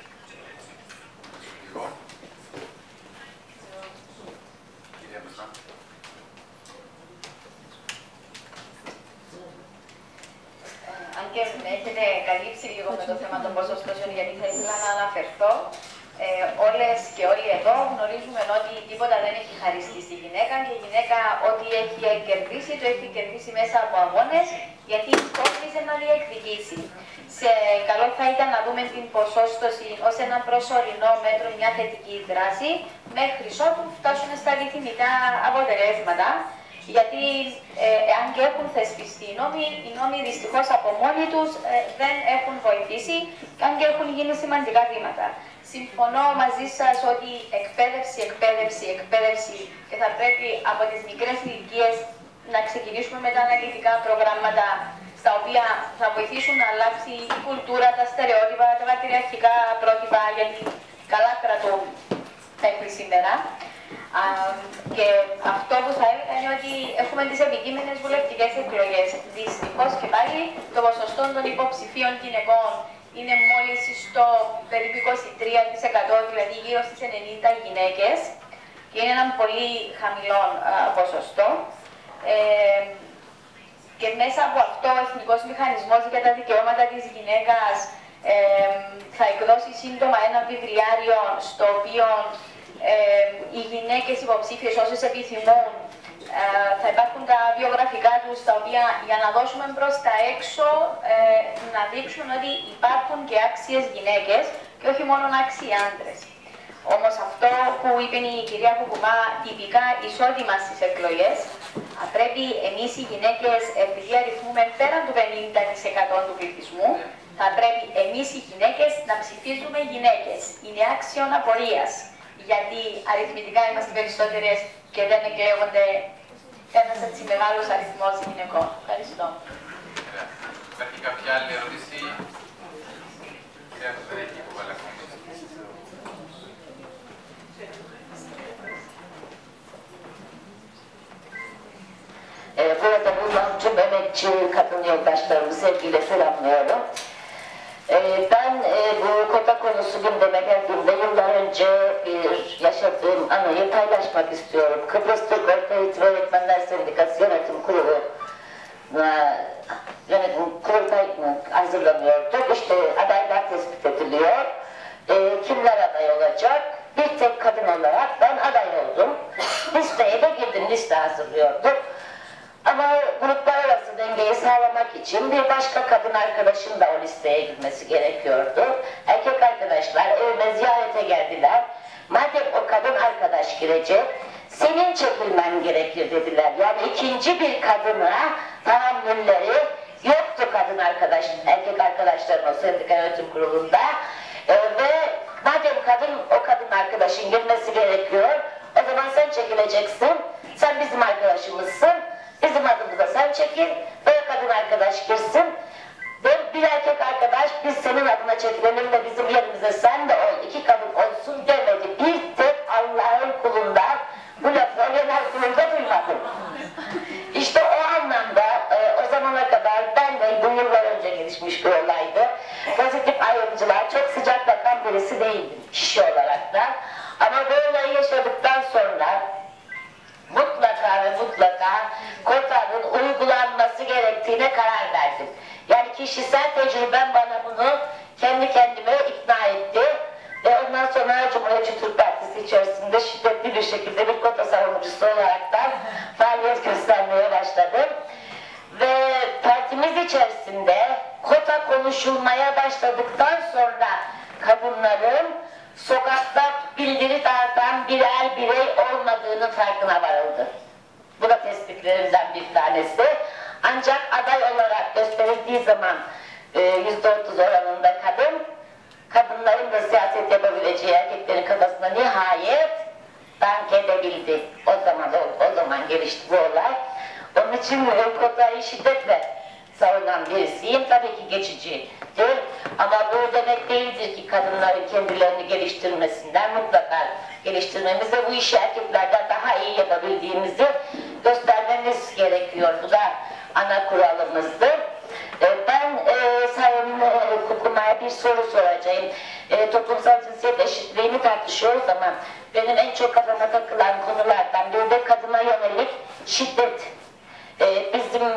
Αν και με έχετε καλύψει λίγο με το θέμα των ποσοστώσεων, γιατί θα ήθελα να αναφερθώ, όλες και όλοι εδώ γνωρίζουμε ότι τίποτα δεν έχει χαριστεί στη γυναίκα και η γυναίκα ό,τι έχει κερδίσει, το έχει κερδίσει μέσα από αγώνες, γιατί πρόθυμησε να διεκδικήσει. καλό θα ήταν να δούμε την ποσόστοση ως ένα προσωρινό μέτρο, μια θετική δράση, μέχρι ότου φτάσουν στα ρυθμικά αποτελέσματα. Γιατί αν και έχουν θεσπιστεί οι νόμοι δυστυχώς από μόνοι τους δεν έχουν βοηθήσει, αν και έχουν γίνει σημαντικά βήματα. Συμφωνώ μαζί σας ότι εκπαίδευση και θα πρέπει από τις μικρές ηλικίες να ξεκινήσουμε με τα αναλυτικά προγράμματα στα οποία θα βοηθήσουν να αλλάξει η κουλτούρα, τα στερεότυπα, τα πατριαρχικά πρότυπα, γιατί καλά κρατούν μέχρι σήμερα. Και αυτό που θα έλεγα είναι ότι έχουμε τις επικείμενες βουλευτικές εκλογές. Δυστυχώς και πάλι το ποσοστό των υποψηφίων γυναικών είναι μόλις στο περίπου 23%, δηλαδή γύρω στις 90 γυναίκες, και είναι ένα πολύ χαμηλό ποσοστό. Και μέσα από αυτό ο Εθνικός Μηχανισμός για τα Δικαιώματα της Γυναίκας θα εκδώσει σύντομα ένα βιβλιάριο στο οποίο οι γυναίκες υποψήφιες, όσες επιθυμούν, θα υπάρχουν τα βιογραφικά τους, τα οποία για να δώσουμε προς τα έξω να δείξουν ότι υπάρχουν και άξιες γυναίκες και όχι μόνο άξιοι άντρες. Όμως αυτό που είπε η κυρία Κουκουμά, τυπικά ισότιμα στις εκλογές, πρέπει εμείς οι γυναίκες, επειδή αριθμούμε πέραν του 50% του πληθυσμού, θα πρέπει εμείς οι γυναίκες να ψηφίζουμε γυναίκες. Είναι άξιον απορίας, γιατί αριθμητικά είμαστε περισσότερες και δεν εκλέγονται ένας έτσι μεγάλος αριθμός γυναικών. Ευχαριστώ. Υπάρχει κάποια άλλη ερώτηση? Burada bulunan tüm emekçi kadın yoldaşlarımı sevgiyle selamlıyorum. Ben bu kota konusu gündeme geldiğimde yıllar önce bir yaşadığım anıyı paylaşmak istiyorum. Kıbrıs Türk Orta Eğitim Öğretmenler Sendikası Yönetim Kurulu kurultayını hazırlanıyordu. İşte adaylar tespit ediliyor. Kimler aday olacak? Bir tek kadın olarak ben aday oldum. Listeye de girdim, liste hazırlıyorduk. Ama gruplar arası dengeyi sağlamak için bir başka kadın arkadaşın da o listeye girmesi gerekiyordu. Erkek arkadaşlar evime ziyarete geldiler. Madem o kadın arkadaş girecek, senin çekilmen gerekir dediler. Yani ikinci bir kadına tahammülleri yoktu kadın arkadaş, erkek arkadaşların o sendika yönetim kurulunda. Ve madem o kadın arkadaşın girmesi gerekiyor, o zaman sen çekileceksin, sen bizim arkadaşımızsın. Bizim adımıza sen çekil, böyle kadın arkadaş girsin. Ve bir erkek arkadaş, biz senin adına çekilelim de bizim yerimize sen de ol, iki kadın olsun demedi. Bir tek Allah'ın kulundan bu lafı genel kurulda duymadım. İşte o anlamda o zamana kadar ben de bu yıllar önce gelişmiş bir olaydı. Pozitif ayrımcılığa çok sıcak bakan birisi değildim kişi olarak da. Ama bu olayı yaşadıktan sonra mutlaka ve mutlaka kotanın uygulanması gerektiğine karar verdim. Yani kişisel tecrübem bana bunu kendi kendime ikna etti. Ve ondan sonra Cumhuriyetçi Türk Partisi içerisinde şiddetli bir şekilde bir kota savunucusu olaraktan faaliyet göstermeye başladım. Ve partimiz içerisinde kota konuşulmaya başladıktan sonra kadınların sokakta bildiri dağıtan birer birey olmadığının farkına varıldı. Bu da tespitlerimden bir tanesi. Ancak aday olarak gösterildiği zaman %30 oranında kadınların da siyaset yapabileceği erkeklerin kafasına nihayet dank edebildi. O zaman gelişti bu olay. Onun için kotayı şiddetle savunan birisiyim. Tabii ki geçicidir. Ama bu demek değildir ki kadınların kendilerini geliştirmesinden mutlaka geliştirmemiz ve bu işi erkeklerden daha iyi yapabildiğimizi göstermemiz gerekiyor. Bu da ana kuralımızdır. Ben Sayın Kukuma'ya bir soru soracağım. Toplumsal cinsiyet eşitliğini tartışıyoruz ama benim en çok kafama takılan konulardan biri de kadına yönelik şiddet. Bizim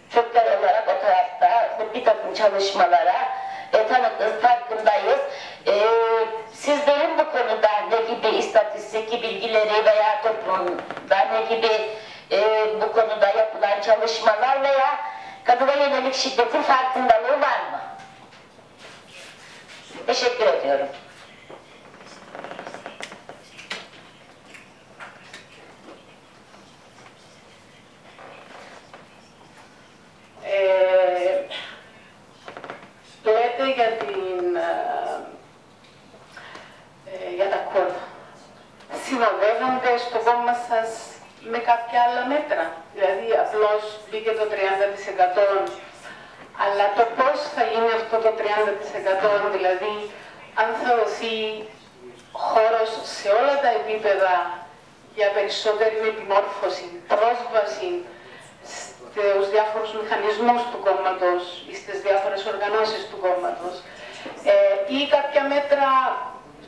Türkler olarak o tarafta bir takım çalışmalara tanıkız, farkındayız. Sizlerin bu konuda ne gibi istatistik bilgileri veya toplumda ne gibi bu konuda yapılan çalışmalar veya kadına yönelik şiddetin farkındalığı var mı? Teşekkür ediyorum. Λέτε για τα κόμματα. Συνοδεύονται στο κόμμα σας με κάποια άλλα μέτρα. Δηλαδή απλώς μπήκε το 30%, αλλά το πώς θα γίνει αυτό το 30%, δηλαδή αν θα δοθεί χώρος σε όλα τα επίπεδα για περισσότερη επιμόρφωση, πρόσβαση στους διάφορους μηχανισμούς του κόμματος ή στις διάφορες οργανώσεις του κόμματος, ή κάποια μέτρα,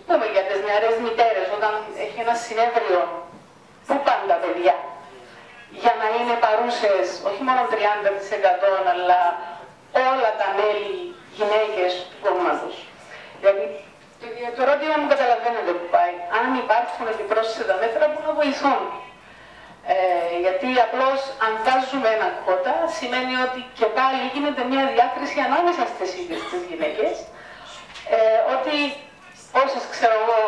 πούμε, για τις νεαρές μητέρες, όταν έχει ένα συνέδριο, πού πάνε τα παιδιά, για να είναι παρούσες όχι μόνο 30% αλλά όλα τα μέλη γυναίκες του κόμματος. Δηλαδή, το ερώτημα μου καταλαβαίνετε που πάει. Αν υπάρχουν επιπρόσθετα μέτρα που να βοηθούν. Γιατί απλώς αν βάζουμε ένα κότα σημαίνει ότι και πάλι γίνεται μια διάκριση ανάμεσα στις ίδιες τις γυναίκες, ότι όσες ξέρω εγώ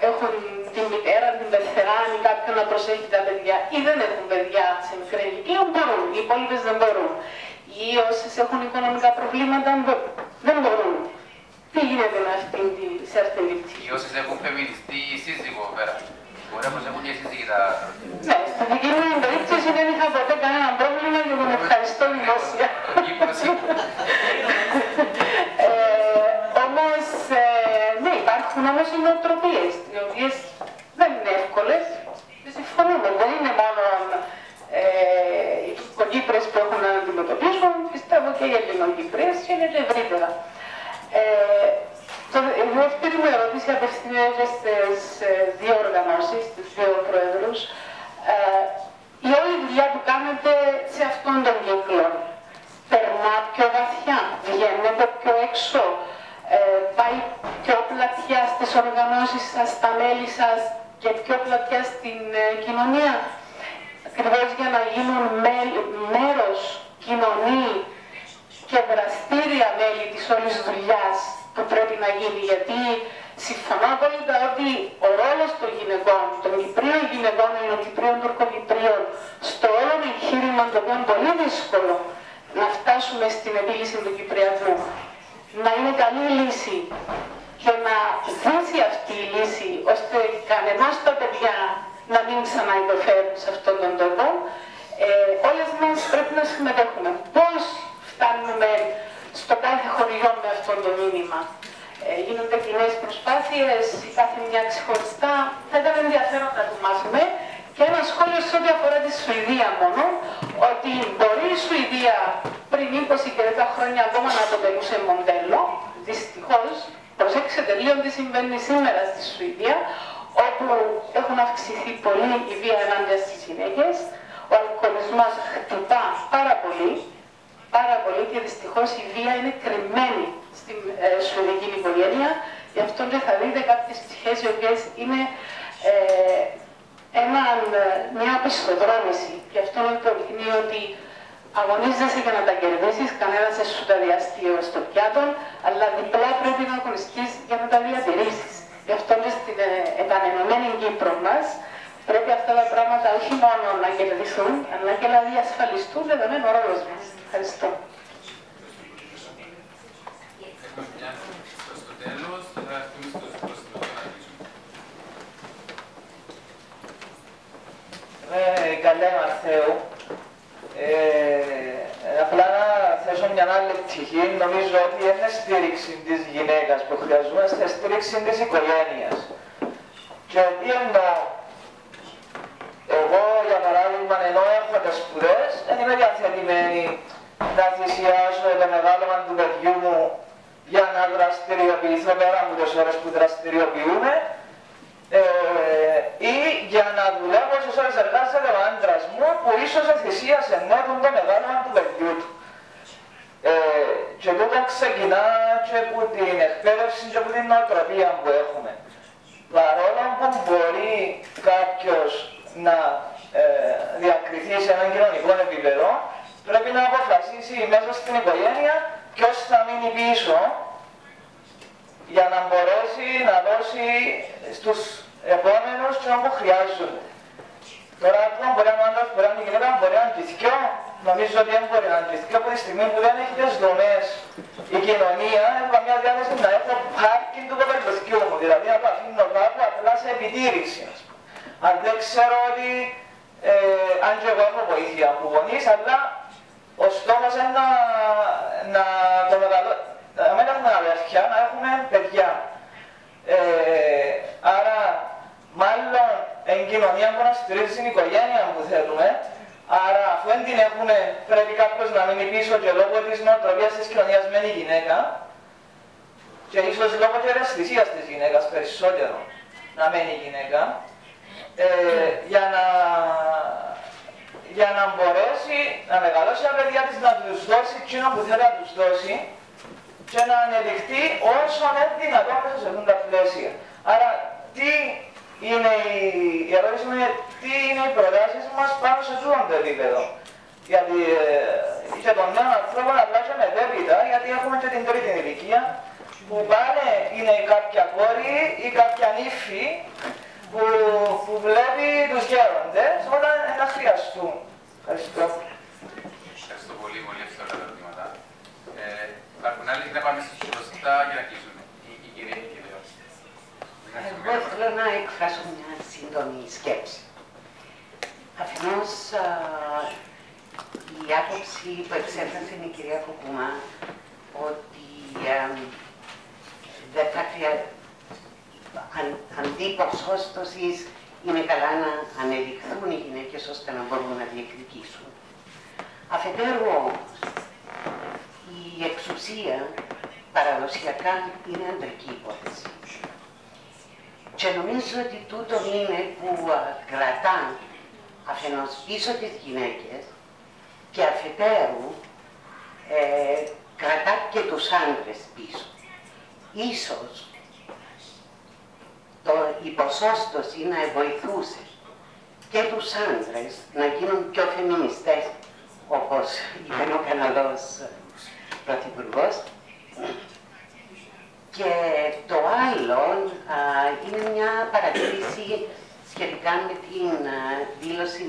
έχουν την μητέρα, την πεθερά ή κάποιον να προσέχει τα παιδιά ή δεν έχουν παιδιά σε μικρή ηλικία, μπορούν, οι υπόλοιπες δεν μπορούν. Ή όσες έχουν οικονομικά προβλήματα δεν μπορούν. Τι γίνεται με σε αυτήν την πτυχή? Ή όσες έχουν φεμινιστεί σύζυγο, πέρα. Μπορεί να προσέχουν και σύζυγοι τα... Ναι, στην δική μου περίπτωση δεν είχα ποτέ κανένα πρόβλημα και τον ευχαριστώ δημόσια. Όμως, ναι, υπάρχουν όμως οι νοοτροπίες, οι οποίες δεν είναι εύκολες. Συμφωνούμε, δεν είναι μόνο οι Τουρκοκύπρες που έχουν να αντιμετωπίσουν, πιστεύω και οι Ελληνοκύπρες και είναι ευρύτερα. Η δεύτερη μου ερώτηση απευθύνεται στις δύο οργανώσεις, στις δύο πρόεδρους. Η όλη δουλειά που κάνετε σε αυτόν τον κύκλο περνά πιο βαθιά, βγαίνετε πιο έξω, πάει πιο πλατιά στις οργανώσεις σας, στα μέλη σας και πιο πλατιά στην κοινωνία, ακριβώς για να γίνουν μέρος, κοινωνή και δραστήρια μέλη της όλης δουλειάς που πρέπει να γίνει, γιατί συμφωνώ απόλυτα ότι ο ρόλος των γυναικών, των Κυπρίων γυναικών, Ελληνοκυπρίων, Τουρκοκυπρίων, στο όλο εγχείρημα, το οποίο είναι πολύ δύσκολο να φτάσουμε στην επίλυση του Κυπριακού, να είναι καλή λύση και να ζήσει αυτή η λύση, ώστε κανενός τα παιδιά να μην ξαναυποφέρουν σε αυτόν τον τόπο, όλες μας πρέπει να συμμετέχουμε. Πώς φτάνουμε στο κάθε χωριό με αυτό το μήνυμα? Γίνονται κοινές προσπάθειες, η κάθε μια ξεχωριστά. Θα ήταν ενδιαφέρον να το μάθουμε. Και ένα σχόλιο σε ό,τι αφορά τη Σουηδία μόνο, ότι μπορεί η Σουηδία πριν 20 και 10 χρόνια ακόμα να αποτελούσε μοντέλο. Δυστυχώς, προσέξτε λίγο τι συμβαίνει σήμερα στη Σουηδία, όπου έχουν αυξηθεί πολύ η βία ενάντια στις γυναίκες, ο αλκοολισμός χτυπά πάρα πολύ και δυστυχώς η βία είναι κρυμμένη στην σουηδική οικογένεια. Γι' αυτό και θα δείτε κάποιες πτυχές οι οποίες είναι μια πιστοδρόμηση. Γι' αυτό υποδεικνύει ότι αγωνίζεσαι για να τα κερδίσεις, κανένας δεν σου τα διαστεί στο πιάτο, αλλά διπλά πρέπει να αγωνιστείς για να τα διατηρήσεις. Γι' αυτό και στην επανενωμένη Κύπρο μας πρέπει αυτά τα πράγματα όχι μόνο να κερδιθούν, αλλά και να διασφαλιστούν δεδομένου ο ρόλος μας. Ευχαριστώ. Στο τέλος, θα έρθουμε στο συμπροσωπικό να κλείσουμε. Καλέ Μαρθέου. Απλά να θέσω μια άλλη πτυχή. Νομίζω ότι είναι στήριξη της γυναίκας που χρειαζόμαστε, στήριξη της οικογένειας. Και τι εννοώ? Εγώ, για παράδειγμα, ενώ έχω τις σπουδές, δεν είμαι διαθετημένη να θυσιάσω το μεγάλωμα του παιδιού μου για να δραστηριοποιηθώ πέρα από τις ώρες που δραστηριοποιούμε, ή για να δουλεύω στις ώρες εργάζεται ο άντρας μου που ίσως θυσίασε μόνο το μεγάλωμα του παιδιού του. Και τούτο ξεκινά και από την εκπαίδευση και από την νοοτροπία που έχουμε. Παρόλο που μπορεί κάποιος να διακριθεί σε έναν κοινωνικό επίπεδο, πρέπει να αποφασίσει μέσα στην οικογένεια ποιος θα μείνει πίσω για να μπορέσει να δώσει στους επόμενους και που χρειάζονται. Τώρα άτομα μπορεί να είναι άντρας, μπορεί να είναι γυναίκα, μπορεί να είναι κυθκιό. Νομίζω ότι δεν μπορεί να είναι κυθκιό από τη στιγμή που δεν έχει τις δομές η κοινωνία. Έχω καμιά διάθεση να έχω πάρκινγκ του κοπελουθκιού μου, δηλαδή να το αφήνω κάπου απλά σε επιτήρηση. Αν δεν ξέρω ότι, αν και εγώ έχω βοήθεια από γονείς, αλλά ο στόχος είναι να το μεγαλώσουμε. Να μην έχουμε αδέρφια, να έχουμε παιδιά. Άρα, μάλλον, εν κοινωνία που να στηρίζει την οικογένεια που θέλουμε, άρα αφού δεν την έχουμε, πρέπει κάποιος να μείνει πίσω και λόγω της νοοτροπίας της κοινωνίας μένει γυναίκα και ίσως λόγω και ευαισθησίας της γυναίκας περισσότερο να μένει γυναίκα, για να μπορέσει να μεγαλώσει τα παιδιά της, να τους δώσει εκείνο που θέλει να τους δώσει και να ανελιχθεί όσο είναι δυνατόν μέσα σε αυτήν τα πλαίσια. Άρα, τι είναι η ερώτηση μου είναι τι είναι οι προτάσεις μας πάνω σε αυτό το επίπεδο. Γιατί και των νέων ανθρώπων απλά και μετέπειτα, γιατί έχουμε και την τρίτη ηλικία, που πάνε είναι κάποια κόρη ή κάποια νύφη που βλέπει τους γέροντες όταν να χρειαστούν. Ευχαριστώ. Ευχαριστώ πολύ, πολύ εύστοχα τα ερωτήματα. Υπάρχουν άλλοι να πάμε στη σωστά για να κλείσουμε. Η κυρία και η κυρία. Εγώ θέλω να εκφράσω μια σύντομη σκέψη. Αφενός, η άποψη που εξέφρασε η κυρία Κουκούμα ότι δεν θα χρειάζεται, αντί ποσόστοσης, είναι καλά να ανελιχθούν οι γυναίκες ώστε να μπορούν να διεκδικήσουν. Αφετέρου όμως, η εξουσία παραδοσιακά είναι αντρική υπόθεση. Και νομίζω ότι τούτο είναι που κρατά αφενός πίσω τις γυναίκες και αφετέρου κρατά και τους άντρες πίσω. Ίσως η ποσόστοση να βοηθούσε και τους άντρες να γίνουν πιο φεμινιστές, όπως είπε ο Καναδός Πρωθυπουργός. Και το άλλο είναι μια παρατήρηση σχετικά με την δήλωση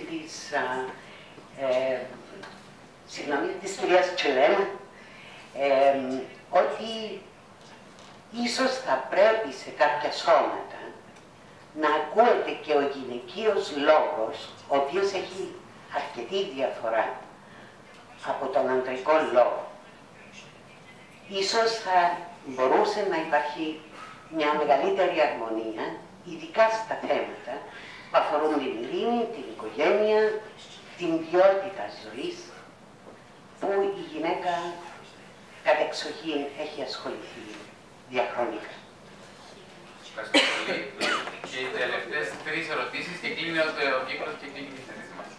της κυρίας Τσελένα, ότι ίσως θα πρέπει σε κάποια σώματα να ακούεται και ο γυναικείος λόγος, ο οποίος έχει αρκετή διαφορά από τον ανδρικό λόγο. Ίσως θα μπορούσε να υπάρχει μια μεγαλύτερη αρμονία, ειδικά στα θέματα που αφορούν την ειρήνη, την οικογένεια, την ποιότητα ζωής, που η γυναίκα κατεξοχήν έχει ασχοληθεί διαχρονικά. Ευχαριστώ πολύ. Και οι τελευταίες τρεις ερωτήσεις και κλείνει ο κύκλος και κλείνει η συζήτηση μας.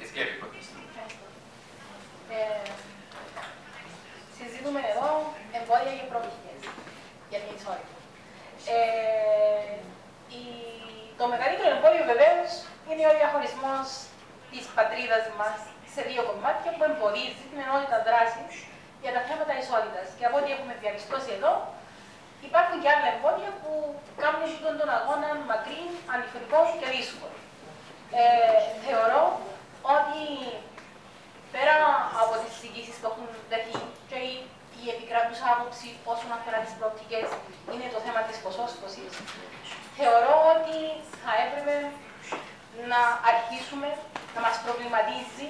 Εσκέφη, συζητούμε εδώ εμπόδια και προοπτικές για την ισότητα. Το μεγαλύτερο εμπόδιο βεβαίως είναι ο διαχωρισμός της πατρίδας μας σε δύο κομμάτια που εμποδίζει την ενότητα δράσης για τα θέματα ισότητας. Και από ό,τι έχουμε διαπιστώσει εδώ, υπάρχουν και άλλα εμπόδια που κάνουν τον αγώνα μακρύ, ανηφορικό και δύσκολο. Θεωρώ ότι πέρα από τις συζητήσεις που έχουν δεθεί και η επικράτουσα άποψη όσον αφορά τις προοπτικές είναι το θέμα της ποσόστοσης, θεωρώ ότι θα έπρεπε να αρχίσουμε να μας προβληματίζει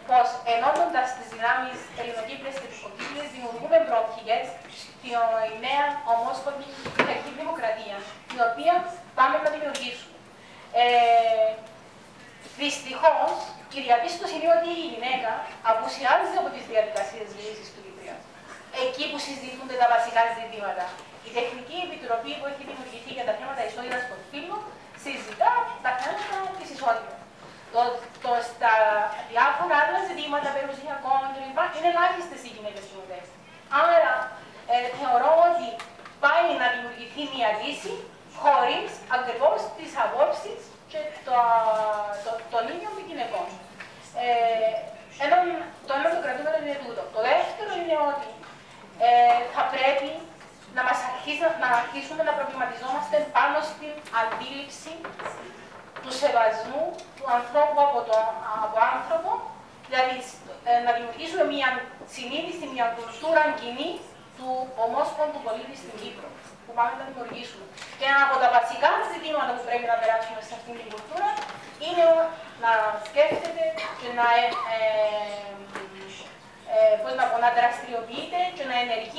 πως ενώνοντας τις δυνάμεις ελληνοκύπριες και τουρκοκύπριες δημιουργούμε προοπτικές στην νέα ομόσπονδη λαϊκή δημοκρατία, την οποία πάμε να δημιουργήσουμε. Δυστυχώς, η διαπίστωση είναι ότι η γυναίκα απουσιάζει από τις διαδικασίες λύσης του Κυπρίου. Εκεί που συζητούνται τα βασικά ζητήματα. Η Τεχνική Επιτροπή που έχει δημιουργηθεί για τα θέματα ισότητας των φύλων συζητά τα θέματα της ισότητας. Στα διάφορα άλλα ζητήματα περιουσιακών κλπ. Είναι ελάχιστες οι γυναίκες που είναι. Άρα, θεωρώ ότι πάει να δημιουργηθεί μια λύση χωρίς ακριβώς τις απόψεις και των ίδιων των γυναικών. Το ένα το κρατούμενο είναι τούτο. Το δεύτερο είναι ότι αρχίσουμε να προβληματιζόμαστε πάνω στην αντίληψη του σεβασμού του ανθρώπου από άνθρωπο, δηλαδή να δημιουργήσουμε μια συνείδηση, μια κουλτούρα κοινή του ομόσπονδου πολίτη στην Κύπρο, που πάμε να δημιουργήσουμε. Και ένα από τα βασικά ζητήματα που πρέπει να περάσουμε σε αυτήν την κουλτούρα είναι να σκέφτεται και να δραστηριοποιείται και να ενεργεί